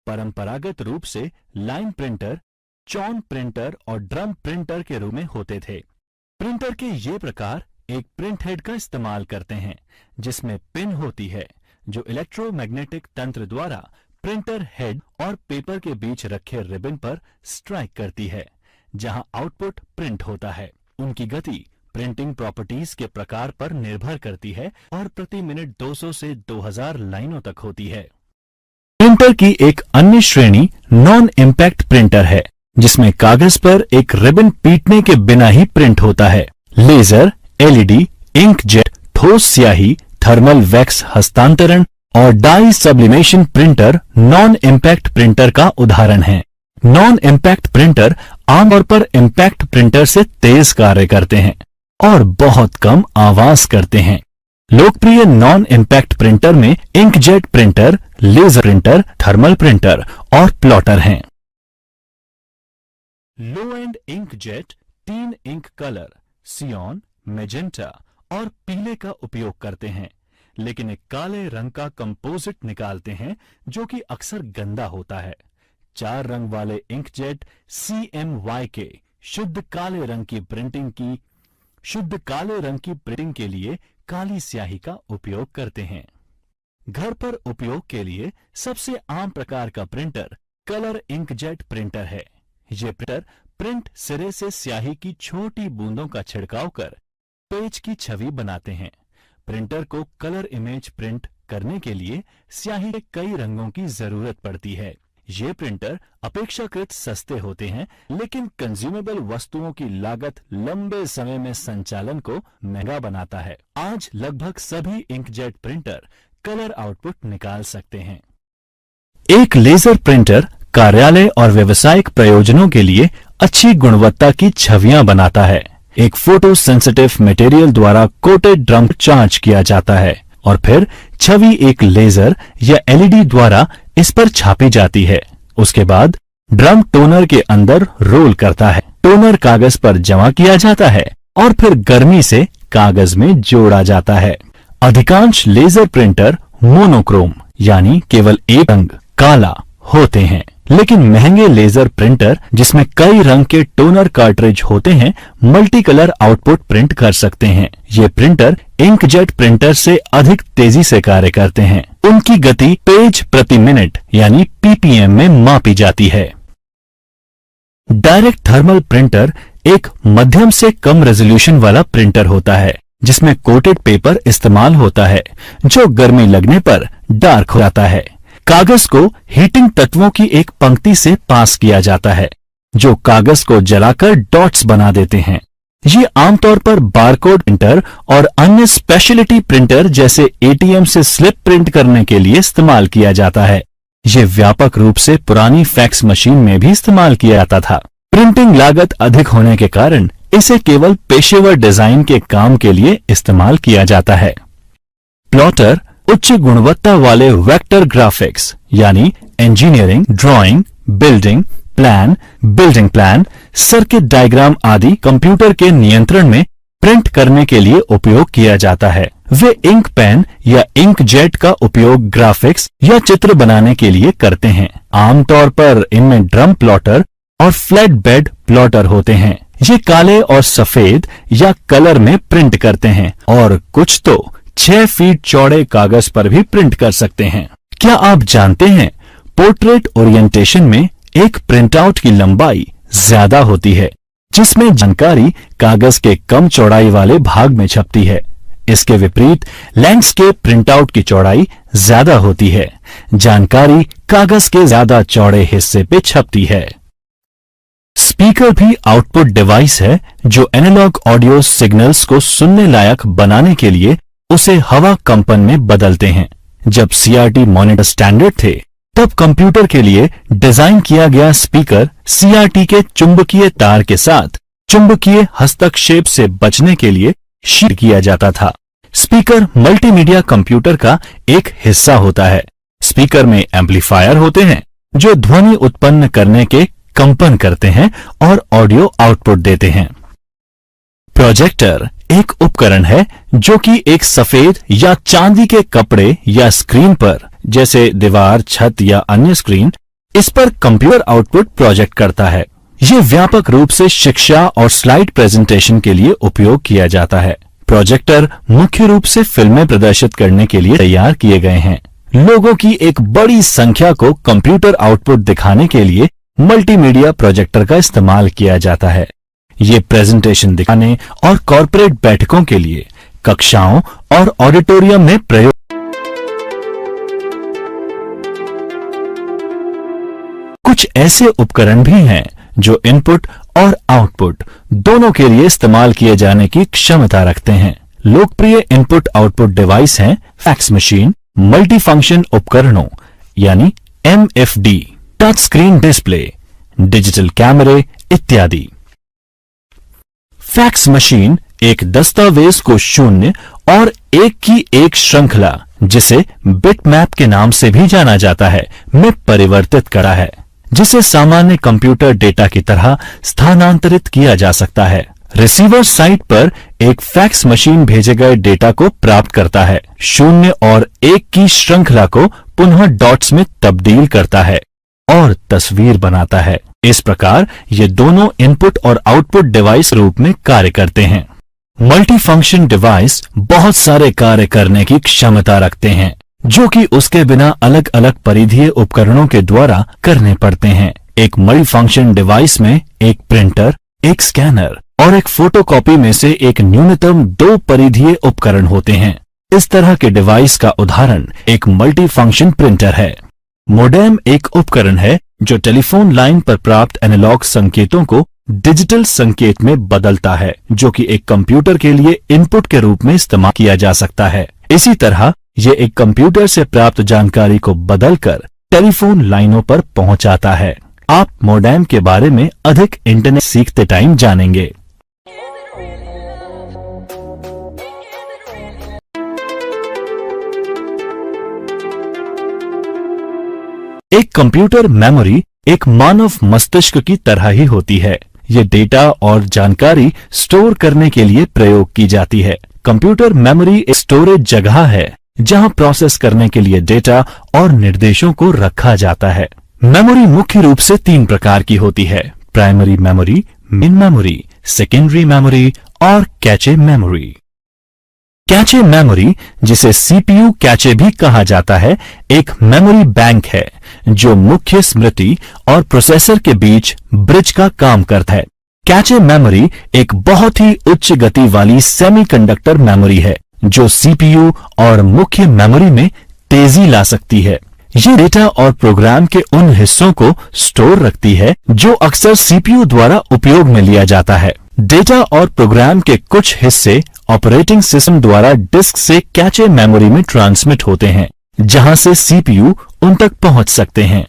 परंपरागत रूप से लाइन प्रिंटर चॉन प्रिंटर और ड्रम प्रिंटर के रूप में होते थे। प्रिंटर के ये प्रकार एक प्रिंट हेड का इस्तेमाल करते हैं, जिसमें पिन होती है जो इलेक्ट्रोमैग्नेटिक तंत्र द्वारा प्रिंटर हेड और पेपर के बीच रखे रिबन पर स्ट्राइक करती है, जहां आउटपुट प्रिंट होता है। उनकी गति प्रिंटिंग प्रॉपर्टीज के प्रकार पर निर्भर करती है और प्रति मिनट 200 से 2000 लाइनों तक होती है। प्रिंटर की एक अन्य श्रेणी नॉन इम्पैक्ट प्रिंटर है, जिसमें कागज पर एक रिबन पीटने के बिना ही प्रिंट होता है। लेजर, LED, इंकजेट, ठोस स्याही, थर्मल वैक्स हस्तांतरण और dye sublimation printer non impact printer का उदाहरण है। नॉन इम्पैक्ट प्रिंटर आमतौर पर इम्पैक्ट प्रिंटर से तेज कार्य करते हैं और बहुत कम आवाज करते हैं। लोकप्रिय नॉन इम्पैक्ट प्रिंटर में inkjet printer, laser printer, thermal printer और प्लॉटर हैं। Low end inkjet 3 ink colour cyan, magenta और पीले का उपयोग करते हैं, लेकिन एक काले रंग का कंपोजिट निकालते हैं जो कि अक्सर गंदा होता है। 4 रंग वाले इंकजेट CMYK शुद्ध काले रंग की प्रिंटिंग के लिए काली स्याही का उपयोग करते हैं। घर पर उपयोग के लिए सबसे आम प्रकार का प्रिंटर कलर इंकजेट प्रिंटर है। ये प्रिंटर प्रिंट सिरे से स्याही की छोटी बूंदों का छिड़काव कर पेज की छवि बनाते हैं। प्रिंटर को कलर इमेज प्रिंट करने के लिए स्याही के कई रंगों की जरूरत पड़ती है। ये प्रिंटर अपेक्षाकृत सस्ते होते हैं, लेकिन कंज्यूमेबल वस्तुओं की लागत लंबे समय में संचालन को महंगा बनाता है। आज लगभग सभी इंकजेट प्रिंटर कलर आउटपुट निकाल सकते हैं। एक लेजर प्रिंटर कार्यालय और व्यावसायिक प्रयोजनों के लिए अच्छी गुणवत्ता की छवियां बनाता है। एक फोटो सेंसिटिव मटेरियल द्वारा कोटेड ड्रम चार्ज किया जाता है और फिर छवि एक लेजर या एलईडी द्वारा इस पर छापी जाती है। उसके बाद ड्रम टोनर के अंदर रोल करता है। टोनर कागज पर जमा किया जाता है और फिर गर्मी से कागज में जोड़ा जाता है। अधिकांश लेजर प्रिंटर मोनोक्रोम यानी केवल एक रंग काला होते हैं, लेकिन महंगे लेजर प्रिंटर जिसमें कई रंग के टोनर कार्ट्रिज होते हैं मल्टी कलर आउटपुट प्रिंट कर सकते हैं। ये प्रिंटर इंकजेट प्रिंटर से अधिक तेजी से कार्य करते हैं। उनकी गति पेज प्रति मिनट यानी पीपीएम में मापी जाती है। डायरेक्ट थर्मल प्रिंटर एक मध्यम से कम रेजोल्यूशन वाला प्रिंटर होता है जिसमें कोटेड पेपर इस्तेमाल होता है जो गर्मी लगने पर डार्क हो जाता है। कागज को हीटिंग तत्वों की एक पंक्ति से पास किया जाता है जो कागज को जलाकर डॉट्स बना देते हैं। ये आमतौर पर बारकोड प्रिंटर और अन्य स्पेशलिटी प्रिंटर जैसे एटीएम से स्लिप प्रिंट करने के लिए इस्तेमाल किया जाता है। ये व्यापक रूप से पुरानी फैक्स मशीन में भी इस्तेमाल किया जाता था। प्रिंटिंग लागत अधिक होने के कारण इसे केवल पेशेवर डिजाइन के काम के लिए इस्तेमाल किया जाता है। प्लॉटर उच्च गुणवत्ता वाले वेक्टर ग्राफिक्स यानी engineering, drawing, building plan, circuit diagram आदि कंप्यूटर के नियंत्रण में प्रिंट करने के लिए उपयोग किया जाता है। वे इंक पेन या इंकजेट का उपयोग ग्राफिक्स या चित्र बनाने के लिए करते हैं। आमतौर पर इनमें ड्रम प्लॉटर और फ्लैट बेड प्लॉटर होते हैं। ये काले और सफेद या कलर में प्रिंट करते हैं और कुछ तो 6 फीट चौड़े कागज पर भी प्रिंट कर सकते हैं। क्या आप जानते हैं पोर्ट्रेट ओरिएंटेशन में एक प्रिंटआउट की लंबाई ज्यादा होती है जिसमें जानकारी कागज के कम चौड़ाई वाले भाग में छपती है। इसके विपरीत लैंडस्केप प्रिंटआउट की चौड़ाई ज्यादा होती है। जानकारी कागज के ज्यादा चौड़े हिस्से पे छपती है। स्पीकर भी आउटपुट डिवाइस है जो एनालॉग ऑडियो सिग्नल्स को सुनने लायक बनाने के लिए उसे हवा कंपन में बदलते हैं। जब सीआरटी मॉनिटर स्टैंडर्ड थे तब कंप्यूटर के लिए डिजाइन किया गया स्पीकर सीआरटी के चुंबकीय तार के साथ चुंबकीय हस्तक्षेप से बचने के लिए शीट किया जाता था। स्पीकर मल्टीमीडिया कंप्यूटर का एक हिस्सा होता है। स्पीकर में एम्पलीफायर होते हैं जो ध्वनि उत्पन्न करने के कंपन करते हैं और ऑडियो आउटपुट देते हैं। प्रोजेक्टर एक उपकरण है जो कि एक सफेद या चांदी के कपड़े या स्क्रीन पर जैसे दीवार, छत या अन्य स्क्रीन इस पर कंप्यूटर आउटपुट प्रोजेक्ट करता है। ये व्यापक रूप से शिक्षा और स्लाइड प्रेजेंटेशन के लिए उपयोग किया जाता है। प्रोजेक्टर मुख्य रूप से फिल्में प्रदर्शित करने के लिए तैयार किए गए हैं। लोगों की एक बड़ी संख्या को कंप्यूटर आउटपुट दिखाने के लिए मल्टीमीडिया प्रोजेक्टर का इस्तेमाल किया जाता है। ये प्रेजेंटेशन दिखाने और कॉर्पोरेट बैठकों के लिए कक्षाओं और ऑडिटोरियम में प्रयोग। कुछ ऐसे उपकरण भी हैं जो इनपुट और आउटपुट दोनों के लिए इस्तेमाल किए जाने की क्षमता रखते हैं। लोकप्रिय इनपुट आउटपुट डिवाइस हैं फैक्स मशीन, मल्टीफंक्शन उपकरणों यानी MFD, touch screen display, digital कैमरे इत्यादि। फैक्स मशीन एक दस्तावेज को 0 और 1 की एक श्रृंखला जिसे बिटमैप के नाम से भी जाना जाता है में परिवर्तित करा है, जिसे सामान्य कंप्यूटर डेटा की तरह स्थानांतरित किया जा सकता है। रिसीवर साइट पर एक फैक्स मशीन भेजे गए डेटा को प्राप्त करता है, 0 और 1 की श्रृंखला को पुनः डॉट्स में तब्दील करता है और तस्वीर बनाता है। इस प्रकार ये दोनों इनपुट और आउटपुट डिवाइस रूप में कार्य करते हैं। मल्टी फंक्शन डिवाइस बहुत सारे कार्य करने की क्षमता रखते हैं, जो कि उसके बिना अलग अलग परिधीय उपकरणों के द्वारा करने पड़ते हैं। एक मल्टी फंक्शन डिवाइस में एक प्रिंटर, एक स्कैनर और एक फोटोकॉपी में से एक न्यूनतम 2 परिधीय उपकरण होते हैं। इस तरह के डिवाइस का उदाहरण एक मल्टी फंक्शन प्रिंटर है। मोडेम एक उपकरण है जो टेलीफोन लाइन पर प्राप्त एनालॉग संकेतों को डिजिटल संकेत में बदलता है, जो कि एक कंप्यूटर के लिए इनपुट के रूप में इस्तेमाल किया जा सकता है। इसी तरह यह एक कंप्यूटर से प्राप्त जानकारी को बदलकर टेलीफोन लाइनों पर पहुंचाता है। आप मोडेम के बारे में अधिक इंटरनेट सीखते टाइम जानेंगे। एक कंप्यूटर मेमोरी एक मानव मस्तिष्क की तरह ही होती है। ये डेटा और जानकारी स्टोर करने के लिए प्रयोग की जाती है। कंप्यूटर मेमोरी एक स्टोरेज जगह है जहां प्रोसेस करने के लिए डेटा और निर्देशों को रखा जाता है। मेमोरी मुख्य रूप से 3 प्रकार की होती है: primary memory, main memory, secondary memory और कैचे मेमोरी। कैचे मेमोरी, जिसे सीपीयू कैचे भी कहा जाता है, एक मेमोरी बैंक है जो मुख्य स्मृति और प्रोसेसर के बीच ब्रिज का काम करता है। कैचे मेमोरी एक बहुत ही उच्च गति वाली सेमीकंडक्टर मेमोरी है जो सीपीयू और मुख्य मेमोरी में तेजी ला सकती है। ये डेटा और प्रोग्राम के उन हिस्सों को स्टोर रखती है जो अक्सर सीपीयू द्वारा उपयोग में लिया जाता है। डेटा और प्रोग्राम के कुछ हिस्से ऑपरेटिंग सिस्टम द्वारा डिस्क से कैचे मेमोरी में ट्रांसमिट होते हैं, जहां से सीपीयू उन तक पहुंच सकते हैं।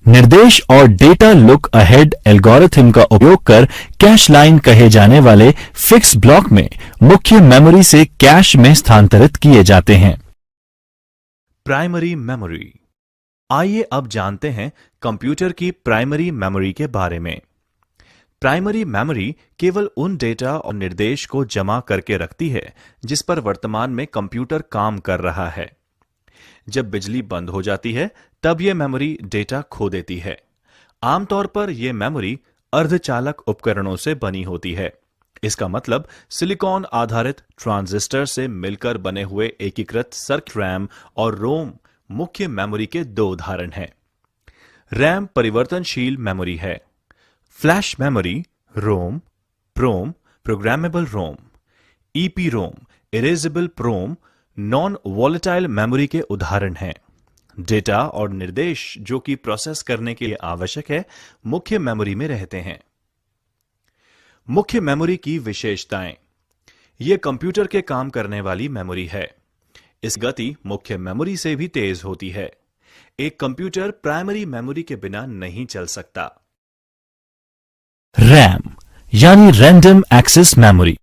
निर्देश और डेटा लुक अहेड एल्गोरिथम का उपयोग कर कैश लाइन कहे जाने वाले फिक्स ब्लॉक में मुख्य मेमोरी से कैश में स्थानांतरित किए जाते हैं। Primary memory. आइए अब जानते हैं कंप्यूटर की प्राइमरी मेमोरी के बारे में। प्राइमरी मेमोरी केवल उन डेटा और निर्देश को जमा करके रखती है जिस पर वर्तमान में कंप्यूटर काम कर रहा है। जब बिजली बंद हो जाती है तब यह मेमोरी डेटा खो देती है। आमतौर पर यह मेमोरी अर्धचालक उपकरणों से बनी होती है। इसका मतलब सिलिकॉन आधारित ट्रांजिस्टर से मिलकर बने हुए एकीकृत सर्किट रैम और रोम मुख्य मेमोरी के 2 उदाहरण हैं। रैम परिवर्तनशील मेमोरी है। फ्लैश मेमोरी रोम, प्रोम, प्रोग्रामेबल रोम, ईपी रोम, इरेजेबल प्रोम नॉन वॉलेटाइल मेमोरी के उदाहरण हैं। डेटा और निर्देश जो कि प्रोसेस करने के लिए आवश्यक है मुख्य मेमोरी में रहते हैं। मुख्य मेमोरी की विशेषताएं। यह कंप्यूटर के काम करने वाली मेमोरी है। इस गति मुख्य मेमोरी से भी तेज होती है। एक कंप्यूटर प्राइमरी मेमोरी के बिना नहीं चल सकता। रैम यानी रैंडम एक्सेस मेमोरी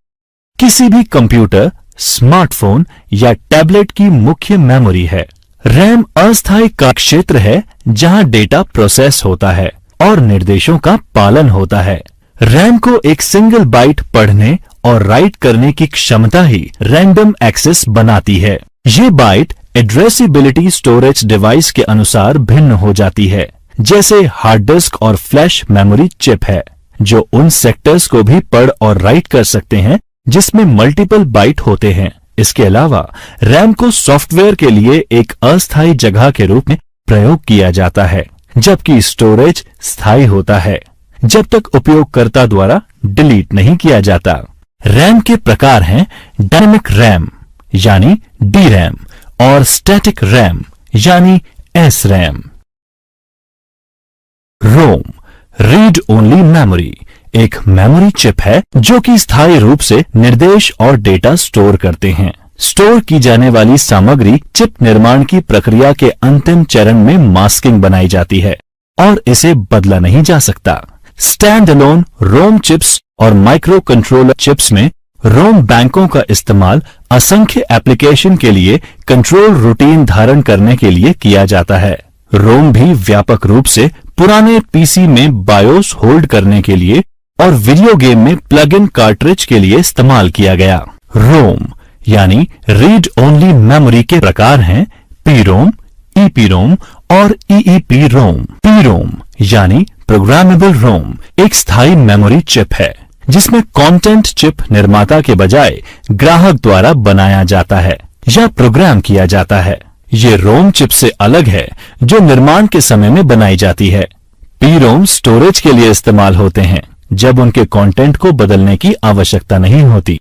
किसी भी कंप्यूटर, स्मार्टफोन या टैबलेट की मुख्य मेमोरी है। रैम अस्थायी क्षेत्र है जहां डेटा प्रोसेस होता है और निर्देशों का पालन होता है। रैम को एक सिंगल बाइट पढ़ने और राइट करने की क्षमता ही रैंडम एक्सेस बनाती है। ये बाइट एड्रेसिबिलिटी स्टोरेज डिवाइस के अनुसार भिन्न हो जाती है। जैसे हार्ड डिस्क और फ्लैश मेमोरी चिप है जो उन सेक्टर्स को भी पढ़ और राइट कर सकते हैं जिसमें मल्टीपल बाइट होते हैं। इसके अलावा रैम को सॉफ्टवेयर के लिए एक अस्थायी जगह के रूप में प्रयोग किया जाता है, जबकि स्टोरेज स्थायी होता है जब तक उपयोगकर्ता द्वारा डिलीट नहीं किया जाता। रैम के प्रकार हैं डायनेमिक रैम यानी डी रैम और स्टैटिक रैम यानी एस रैम। रोम रीड ओनली मेमोरी एक मेमोरी चिप है जो कि स्थायी रूप से निर्देश और डेटा स्टोर करते हैं। स्टोर की जाने वाली सामग्री चिप निर्माण की प्रक्रिया के अंतिम चरण में मास्किंग बनाई जाती है और इसे बदला नहीं जा सकता। स्टैंड अलोन रोम चिप्स और माइक्रो कंट्रोलर चिप्स में रोम बैंकों का इस्तेमाल असंख्य एप्लीकेशन के लिए कंट्रोल रूटीन धारण करने के लिए किया जाता है। रोम भी व्यापक रूप से पुराने पीसी में बायोस होल्ड करने के लिए और वीडियो गेम में प्लग इन कार्ट्रिज के लिए इस्तेमाल किया गया। रोम यानी रीड ओनली मेमोरी के प्रकार हैं पी रोम, ईपी रोम और ईईपी रोम। पी रोम यानी प्रोग्रामेबल रोम एक स्थायी मेमोरी चिप है जिसमें कंटेंट चिप निर्माता के बजाय ग्राहक द्वारा बनाया जाता है या प्रोग्राम किया जाता है। ये रोम चिप से अलग है जो निर्माण के समय में बनाई जाती है। पी-रोम स्टोरेज के लिए इस्तेमाल होते हैं जब उनके कंटेंट को बदलने की आवश्यकता नहीं होती,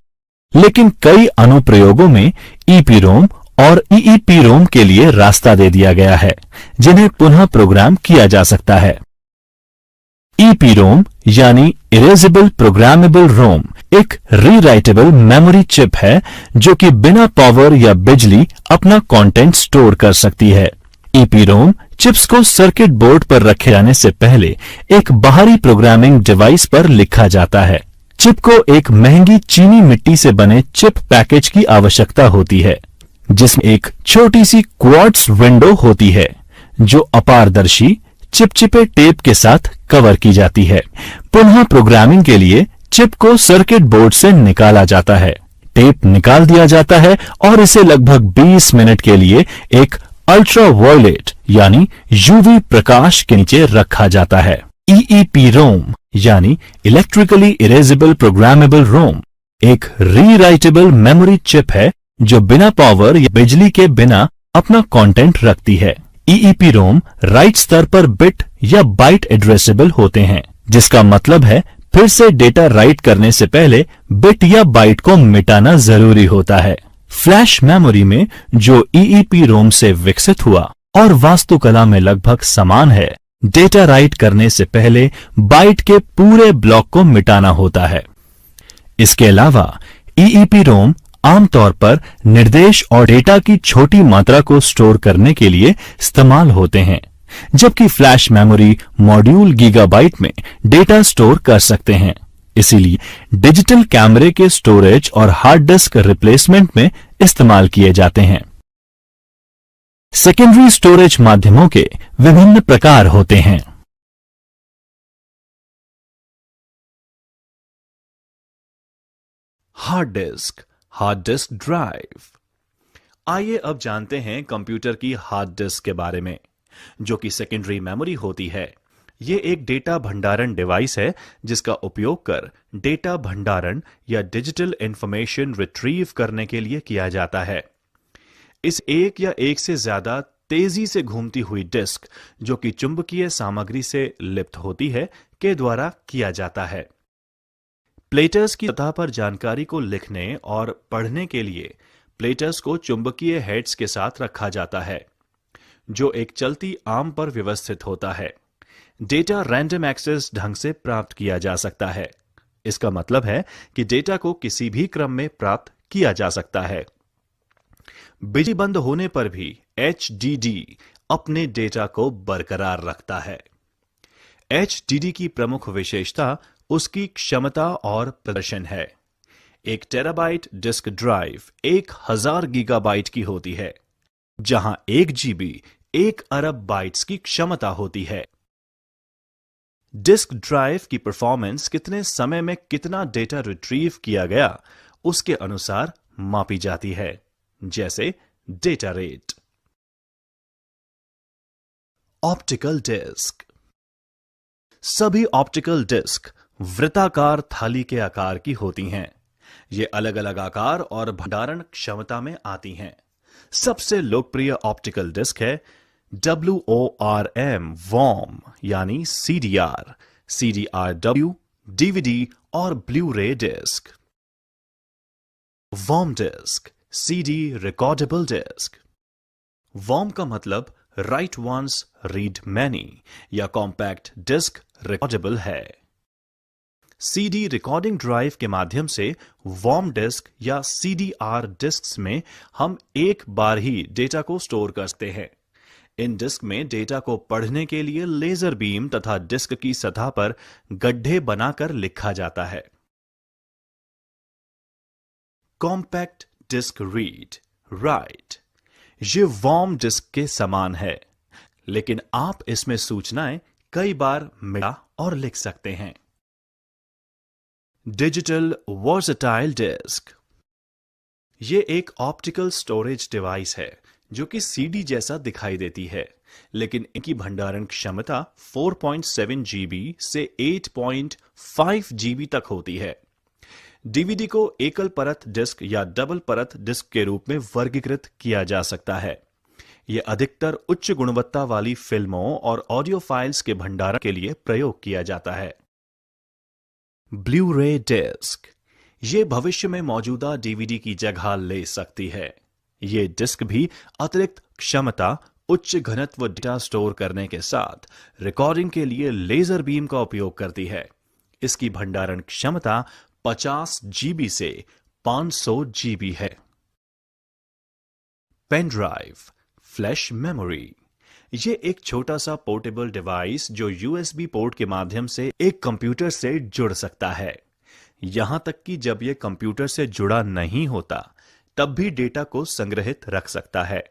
लेकिन कई अनुप्रयोगों में ईपीरोम और ईईपीरोम के लिए रास्ता दे दिया गया है जिन्हें पुनः प्रोग्राम किया जा सकता है। ईपीरोम यानी इरेजेबल प्रोग्रामेबल रोम एक रीराइटेबल मेमोरी चिप है जो कि बिना पावर या बिजली अपना कंटेंट स्टोर कर सकती है। ईपीरोम चिप्स को सर्किट बोर्ड पर रखे जाने से पहले एक बाहरी प्रोग्रामिंग डिवाइस पर लिखा जाता है। चिप को एक महंगी चीनी मिट्टी से बने चिप पैकेज की आवश्यकता होती है जिसमें एक छोटी सी क्वार्ट्ज विंडो होती है जो अपारदर्शी चिपचिपे टेप के साथ कवर की जाती है। पुनः प्रोग्रामिंग के लिए चिप को सर्किट बोर्ड से निकाला जाता है, टेप निकाल दिया जाता है और इसे लगभग 20 मिनट के लिए एक अल्ट्रावायलेट यानी यूवी प्रकाश के नीचे रखा जाता है। ईईपीरोम यानी इलेक्ट्रिकली इरेजेबल प्रोग्रामेबल रोम एक रीराइटेबल मेमोरी चिप है जो बिना पावर या बिजली के बिना अपना कंटेंट रखती है। ईईपीरोम राइट स्तर पर बिट या बाइट एड्रेसेबल होते हैं, जिसका मतलब है फिर से डेटा राइट करने से पहले बिट या बाइट को मिटाना जरूरी होता है। फ्लैश मेमोरी में जो ईईपीरोम से विकसित हुआ और वास्तुकला में लगभग समान है, डेटा राइट करने से पहले बाइट के पूरे ब्लॉक को मिटाना होता है। इसके अलावा ईईपीरोम आमतौर पर निर्देश और डेटा की छोटी मात्रा को स्टोर करने के लिए इस्तेमाल होते हैं, जबकि फ्लैश मेमोरी मॉड्यूल गीगाबाइट में डेटा स्टोर कर सकते हैं। इसीलिए डिजिटल कैमरे के स्टोरेज और हार्ड डिस्क रिप्लेसमेंट में इस्तेमाल किए जाते हैं। सेकेंडरी स्टोरेज माध्यमों के विभिन्न प्रकार होते हैं। Hard disk drive. आइए अब जानते हैं कंप्यूटर की हार्ड डिस्क के बारे में, जो कि सेकेंडरी मेमोरी होती है। ये एक डेटा भंडारण डिवाइस है जिसका उपयोग कर डेटा भंडारण या डिजिटल इंफॉर्मेशन रिट्रीव करने के लिए किया जाता है। इस एक या एक से ज्यादा तेजी से घूमती हुई डिस्क, जो कि चुंबकीय सामग्री से लिप्त होती है, के द्वारा किया जाता है। प्लेटर्स की सतह पर जानकारी को लिखने और पढ़ने के लिए प्लेटर्स को चुंबकीय हेड्स के साथ रखा जाता है, जो एक चलती आर्म पर व्यवस्थित होता है। डेटा रैंडम एक्सेस ढंग से प्राप्त किया जा सकता है। इसका मतलब है कि डेटा को किसी भी क्रम में प्राप्त किया जा सकता है। बिजली बंद होने पर भी एचडीडी अपने डेटा को बरकरार रखता है। एचडीडी की प्रमुख विशेषता उसकी क्षमता और प्रदर्शन है। 1 टेराबाइट डिस्क ड्राइव 1000 गीगाबाइट की होती है, जहां 1 जीबी 1 अरब बाइट्स की क्षमता होती है। डिस्क ड्राइव की परफॉर्मेंस कितने समय में कितना डेटा रिट्रीव किया गया उसके अनुसार मापी जाती है, जैसे डेटा रेट। Optical disc. सभी ऑप्टिकल डिस्क वृत्ताकार थाली के आकार की होती हैं। ये अलग अलग आकार और भंडारण क्षमता में आती हैं। सबसे लोकप्रिय ऑप्टिकल डिस्क है WORM वॉर्म यानी CDR, CDRW, DVD और Blu-ray disc. Worm disc, CD recordable disc. Worm का मतलब राइट वंस रीड मैनी या कॉम्पैक्ट डिस्क रिकॉर्डेबल है। CD रिकॉर्डिंग ड्राइव के माध्यम से वॉर्म डिस्क या CDR डिस्क्स में हम एक बार ही डेटा को स्टोर कर सकते हैं। इन डिस्क में डेटा को पढ़ने के लिए लेजर बीम तथा डिस्क की सतह पर गड्ढे बनाकर लिखा जाता है। Compact disc read write. ये वॉर्म डिस्क के समान है, लेकिन आप इसमें सूचनाएं कई बार मिटा और लिख सकते हैं। Digital versatile disc. ये एक ऑप्टिकल स्टोरेज डिवाइस है जो कि सीडी जैसा दिखाई देती है, लेकिन इनकी भंडारण क्षमता 4.7 जीबी से 8.5 जीबी तक होती है। डीवीडी को एकल परत डिस्क या डबल परत डिस्क के रूप में वर्गीकृत किया जा सकता है। यह अधिकतर उच्च गुणवत्ता वाली फिल्मों और ऑडियो फाइल्स के भंडारण के लिए प्रयोग किया जाता है। ब्लू रे डिस्क, ये भविष्य में मौजूदा डीवीडी की जगह ले सकती है। ये डिस्क भी अतिरिक्त क्षमता, उच्च घनत्व डेटा स्टोर करने के साथ रिकॉर्डिंग के लिए लेजर बीम का उपयोग करती है। इसकी भंडारण क्षमता 50 जीबी से 500 जीबी है। पेन ड्राइव, फ्लैश मेमोरी, ये एक छोटा सा पोर्टेबल डिवाइस जो यूएसबी पोर्ट के माध्यम से एक कंप्यूटर से जुड़ सकता है। यहां तक कि जब यह कंप्यूटर से जुड़ा नहीं होता तब भी डेटा को संग्रहित रख सकता है।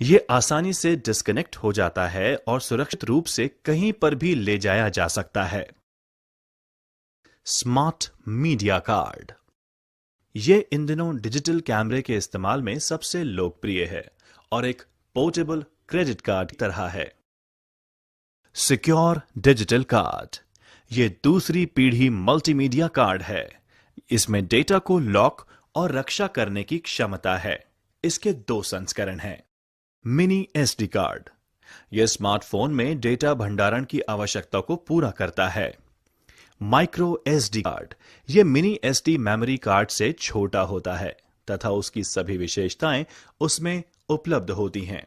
यह आसानी से डिस्कनेक्ट हो जाता है और सुरक्षित रूप से कहीं पर भी ले जाया जा सकता है। स्मार्ट मीडिया कार्ड, यह इन दिनों डिजिटल कैमरे के इस्तेमाल में सबसे लोकप्रिय है और एक पोर्टेबल क्रेडिट कार्ड की तरह है। सिक्योर डिजिटल कार्ड, यह दूसरी पीढ़ी मल्टीमीडिया कार्ड है। इसमें डेटा को लॉक और रक्षा करने की क्षमता है। इसके 2 संस्करण हैं। मिनी एसडी कार्ड, यह स्मार्टफोन में डेटा भंडारण की आवश्यकता को पूरा करता है। माइक्रो एसडी कार्ड, यह मिनी एसडी मेमोरी कार्ड से छोटा होता है तथा उसकी सभी विशेषताएं उसमें उपलब्ध होती हैं।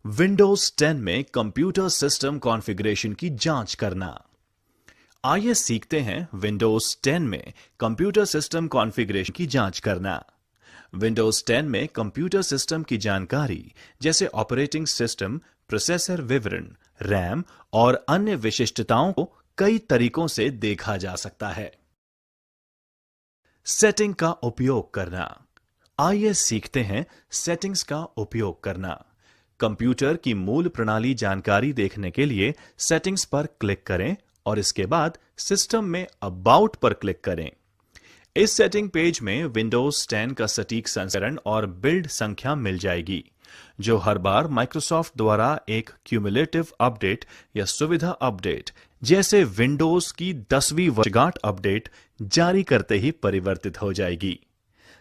विंडोज 10 में कंप्यूटर सिस्टम कॉन्फ़िगरेशन की जांच करना। आइए सीखते हैं विंडोज 10 में कंप्यूटर सिस्टम कॉन्फ़िगरेशन की जांच करना। विंडोज 10 में कंप्यूटर सिस्टम की जानकारी जैसे ऑपरेटिंग सिस्टम, प्रोसेसर विवरण, रैम और अन्य विशिष्टताओं को कई तरीकों से देखा जा सकता है। सेटिंग का उपयोग करना। आइए सीखते हैं सेटिंग्स का उपयोग करना। कंप्यूटर की मूल प्रणाली जानकारी देखने के लिए सेटिंग्स पर क्लिक करें और इसके बाद सिस्टम में अबाउट पर क्लिक करें। इस सेटिंग पेज में विंडोज 10 का सटीक संस्करण और बिल्ड संख्या मिल जाएगी, जो हर बार माइक्रोसॉफ्ट द्वारा एक क्यूमुलेटिव अपडेट या सुविधा अपडेट जैसे विंडोज की 10वीं वर्षगांठ अपडेट जारी करते ही परिवर्तित हो जाएगी।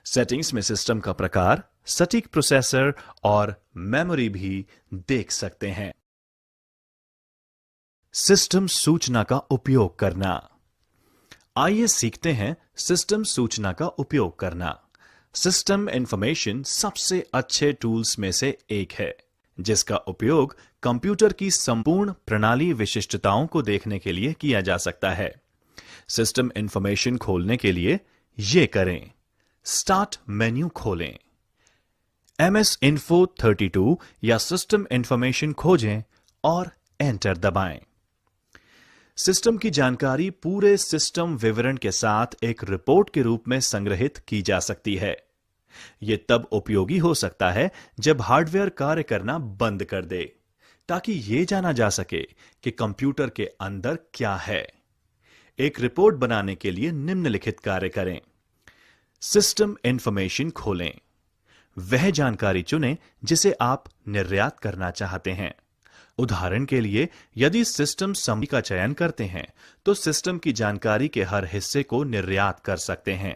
सेटिंग्स में सिस्टम का प्रकार, सटीक प्रोसेसर और मेमोरी भी देख सकते हैं। सिस्टम सूचना का उपयोग करना। आइए सीखते हैं सिस्टम सूचना का उपयोग करना। सिस्टम इंफॉर्मेशन सबसे अच्छे टूल्स में से एक है, जिसका उपयोग कंप्यूटर की संपूर्ण प्रणाली विशिष्टताओं को देखने के लिए किया जा सकता है। सिस्टम इंफॉर्मेशन खोलने के लिए ये करें। स्टार्ट मेन्यू खोलें, MS Info 32 या सिस्टम इंफॉर्मेशन खोजें और एंटर दबाएं। सिस्टम की जानकारी पूरे सिस्टम विवरण के साथ एक रिपोर्ट के रूप में संग्रहित की जा सकती है। यह तब उपयोगी हो सकता है जब हार्डवेयर कार्य करना बंद कर दे, ताकि यह जाना जा सके कि कंप्यूटर के अंदर क्या है। एक रिपोर्ट बनाने के लिए निम्नलिखित कार्य करें। सिस्टम इंफॉर्मेशन खोलें, वह जानकारी चुनें जिसे आप निर्यात करना चाहते हैं। उदाहरण के लिए, यदि सिस्टम समरी का चयन करते हैं तो सिस्टम की जानकारी के हर हिस्से को निर्यात कर सकते हैं।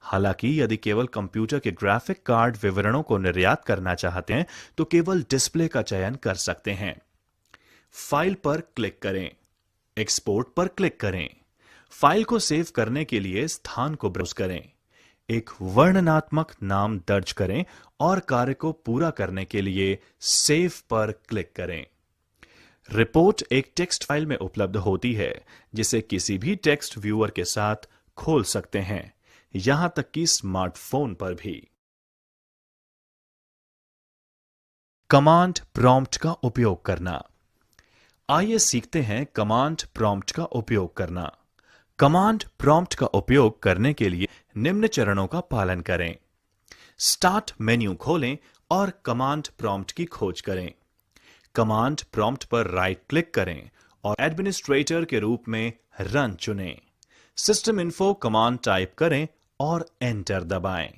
हालांकि यदि केवल कंप्यूटर के ग्राफिक कार्ड विवरणों को निर्यात करना चाहते हैं तो केवल डिस्प्ले का चयन कर सकते हैं। फाइल पर क्लिक करें, एक्सपोर्ट पर क्लिक करें। फाइल को सेव करने के लिए स्थान को ब्राउज करें, एक वर्णनात्मक नाम दर्ज करें और कार्य को पूरा करने के लिए सेव पर क्लिक करें। रिपोर्ट एक टेक्स्ट फाइल में उपलब्ध होती है, जिसे किसी भी टेक्स्ट व्यूअर के साथ खोल सकते हैं, यहां तक कि स्मार्टफोन पर भी। कमांड प्रॉम्प्ट का उपयोग करना। आइए सीखते हैं कमांड प्रॉम्प्ट का उपयोग करना। कमांड प्रॉम्प्ट का उपयोग करने के लिए निम्न चरणों का पालन करें। स्टार्ट मेन्यू खोलें और कमांड प्रॉम्प्ट की खोज करें। कमांड प्रॉम्प्ट पर राइट क्लिक करें और एडमिनिस्ट्रेटर के रूप में रन चुनें। सिस्टम इन्फो कमांड टाइप करें और एंटर दबाएं।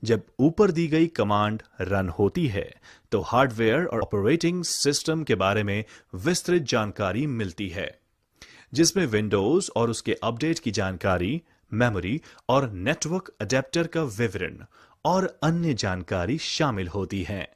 जब ऊपर दी गई कमांड रन होती है तो हार्डवेयर और ऑपरेटिंग सिस्टम के बारे में विस्तृत जानकारी मिलती है, जिसमें विंडोज और उसके अपडेट की जानकारी, मेमोरी और नेटवर्क अडेप्टर का विवरण और अन्य जानकारी शामिल होती है।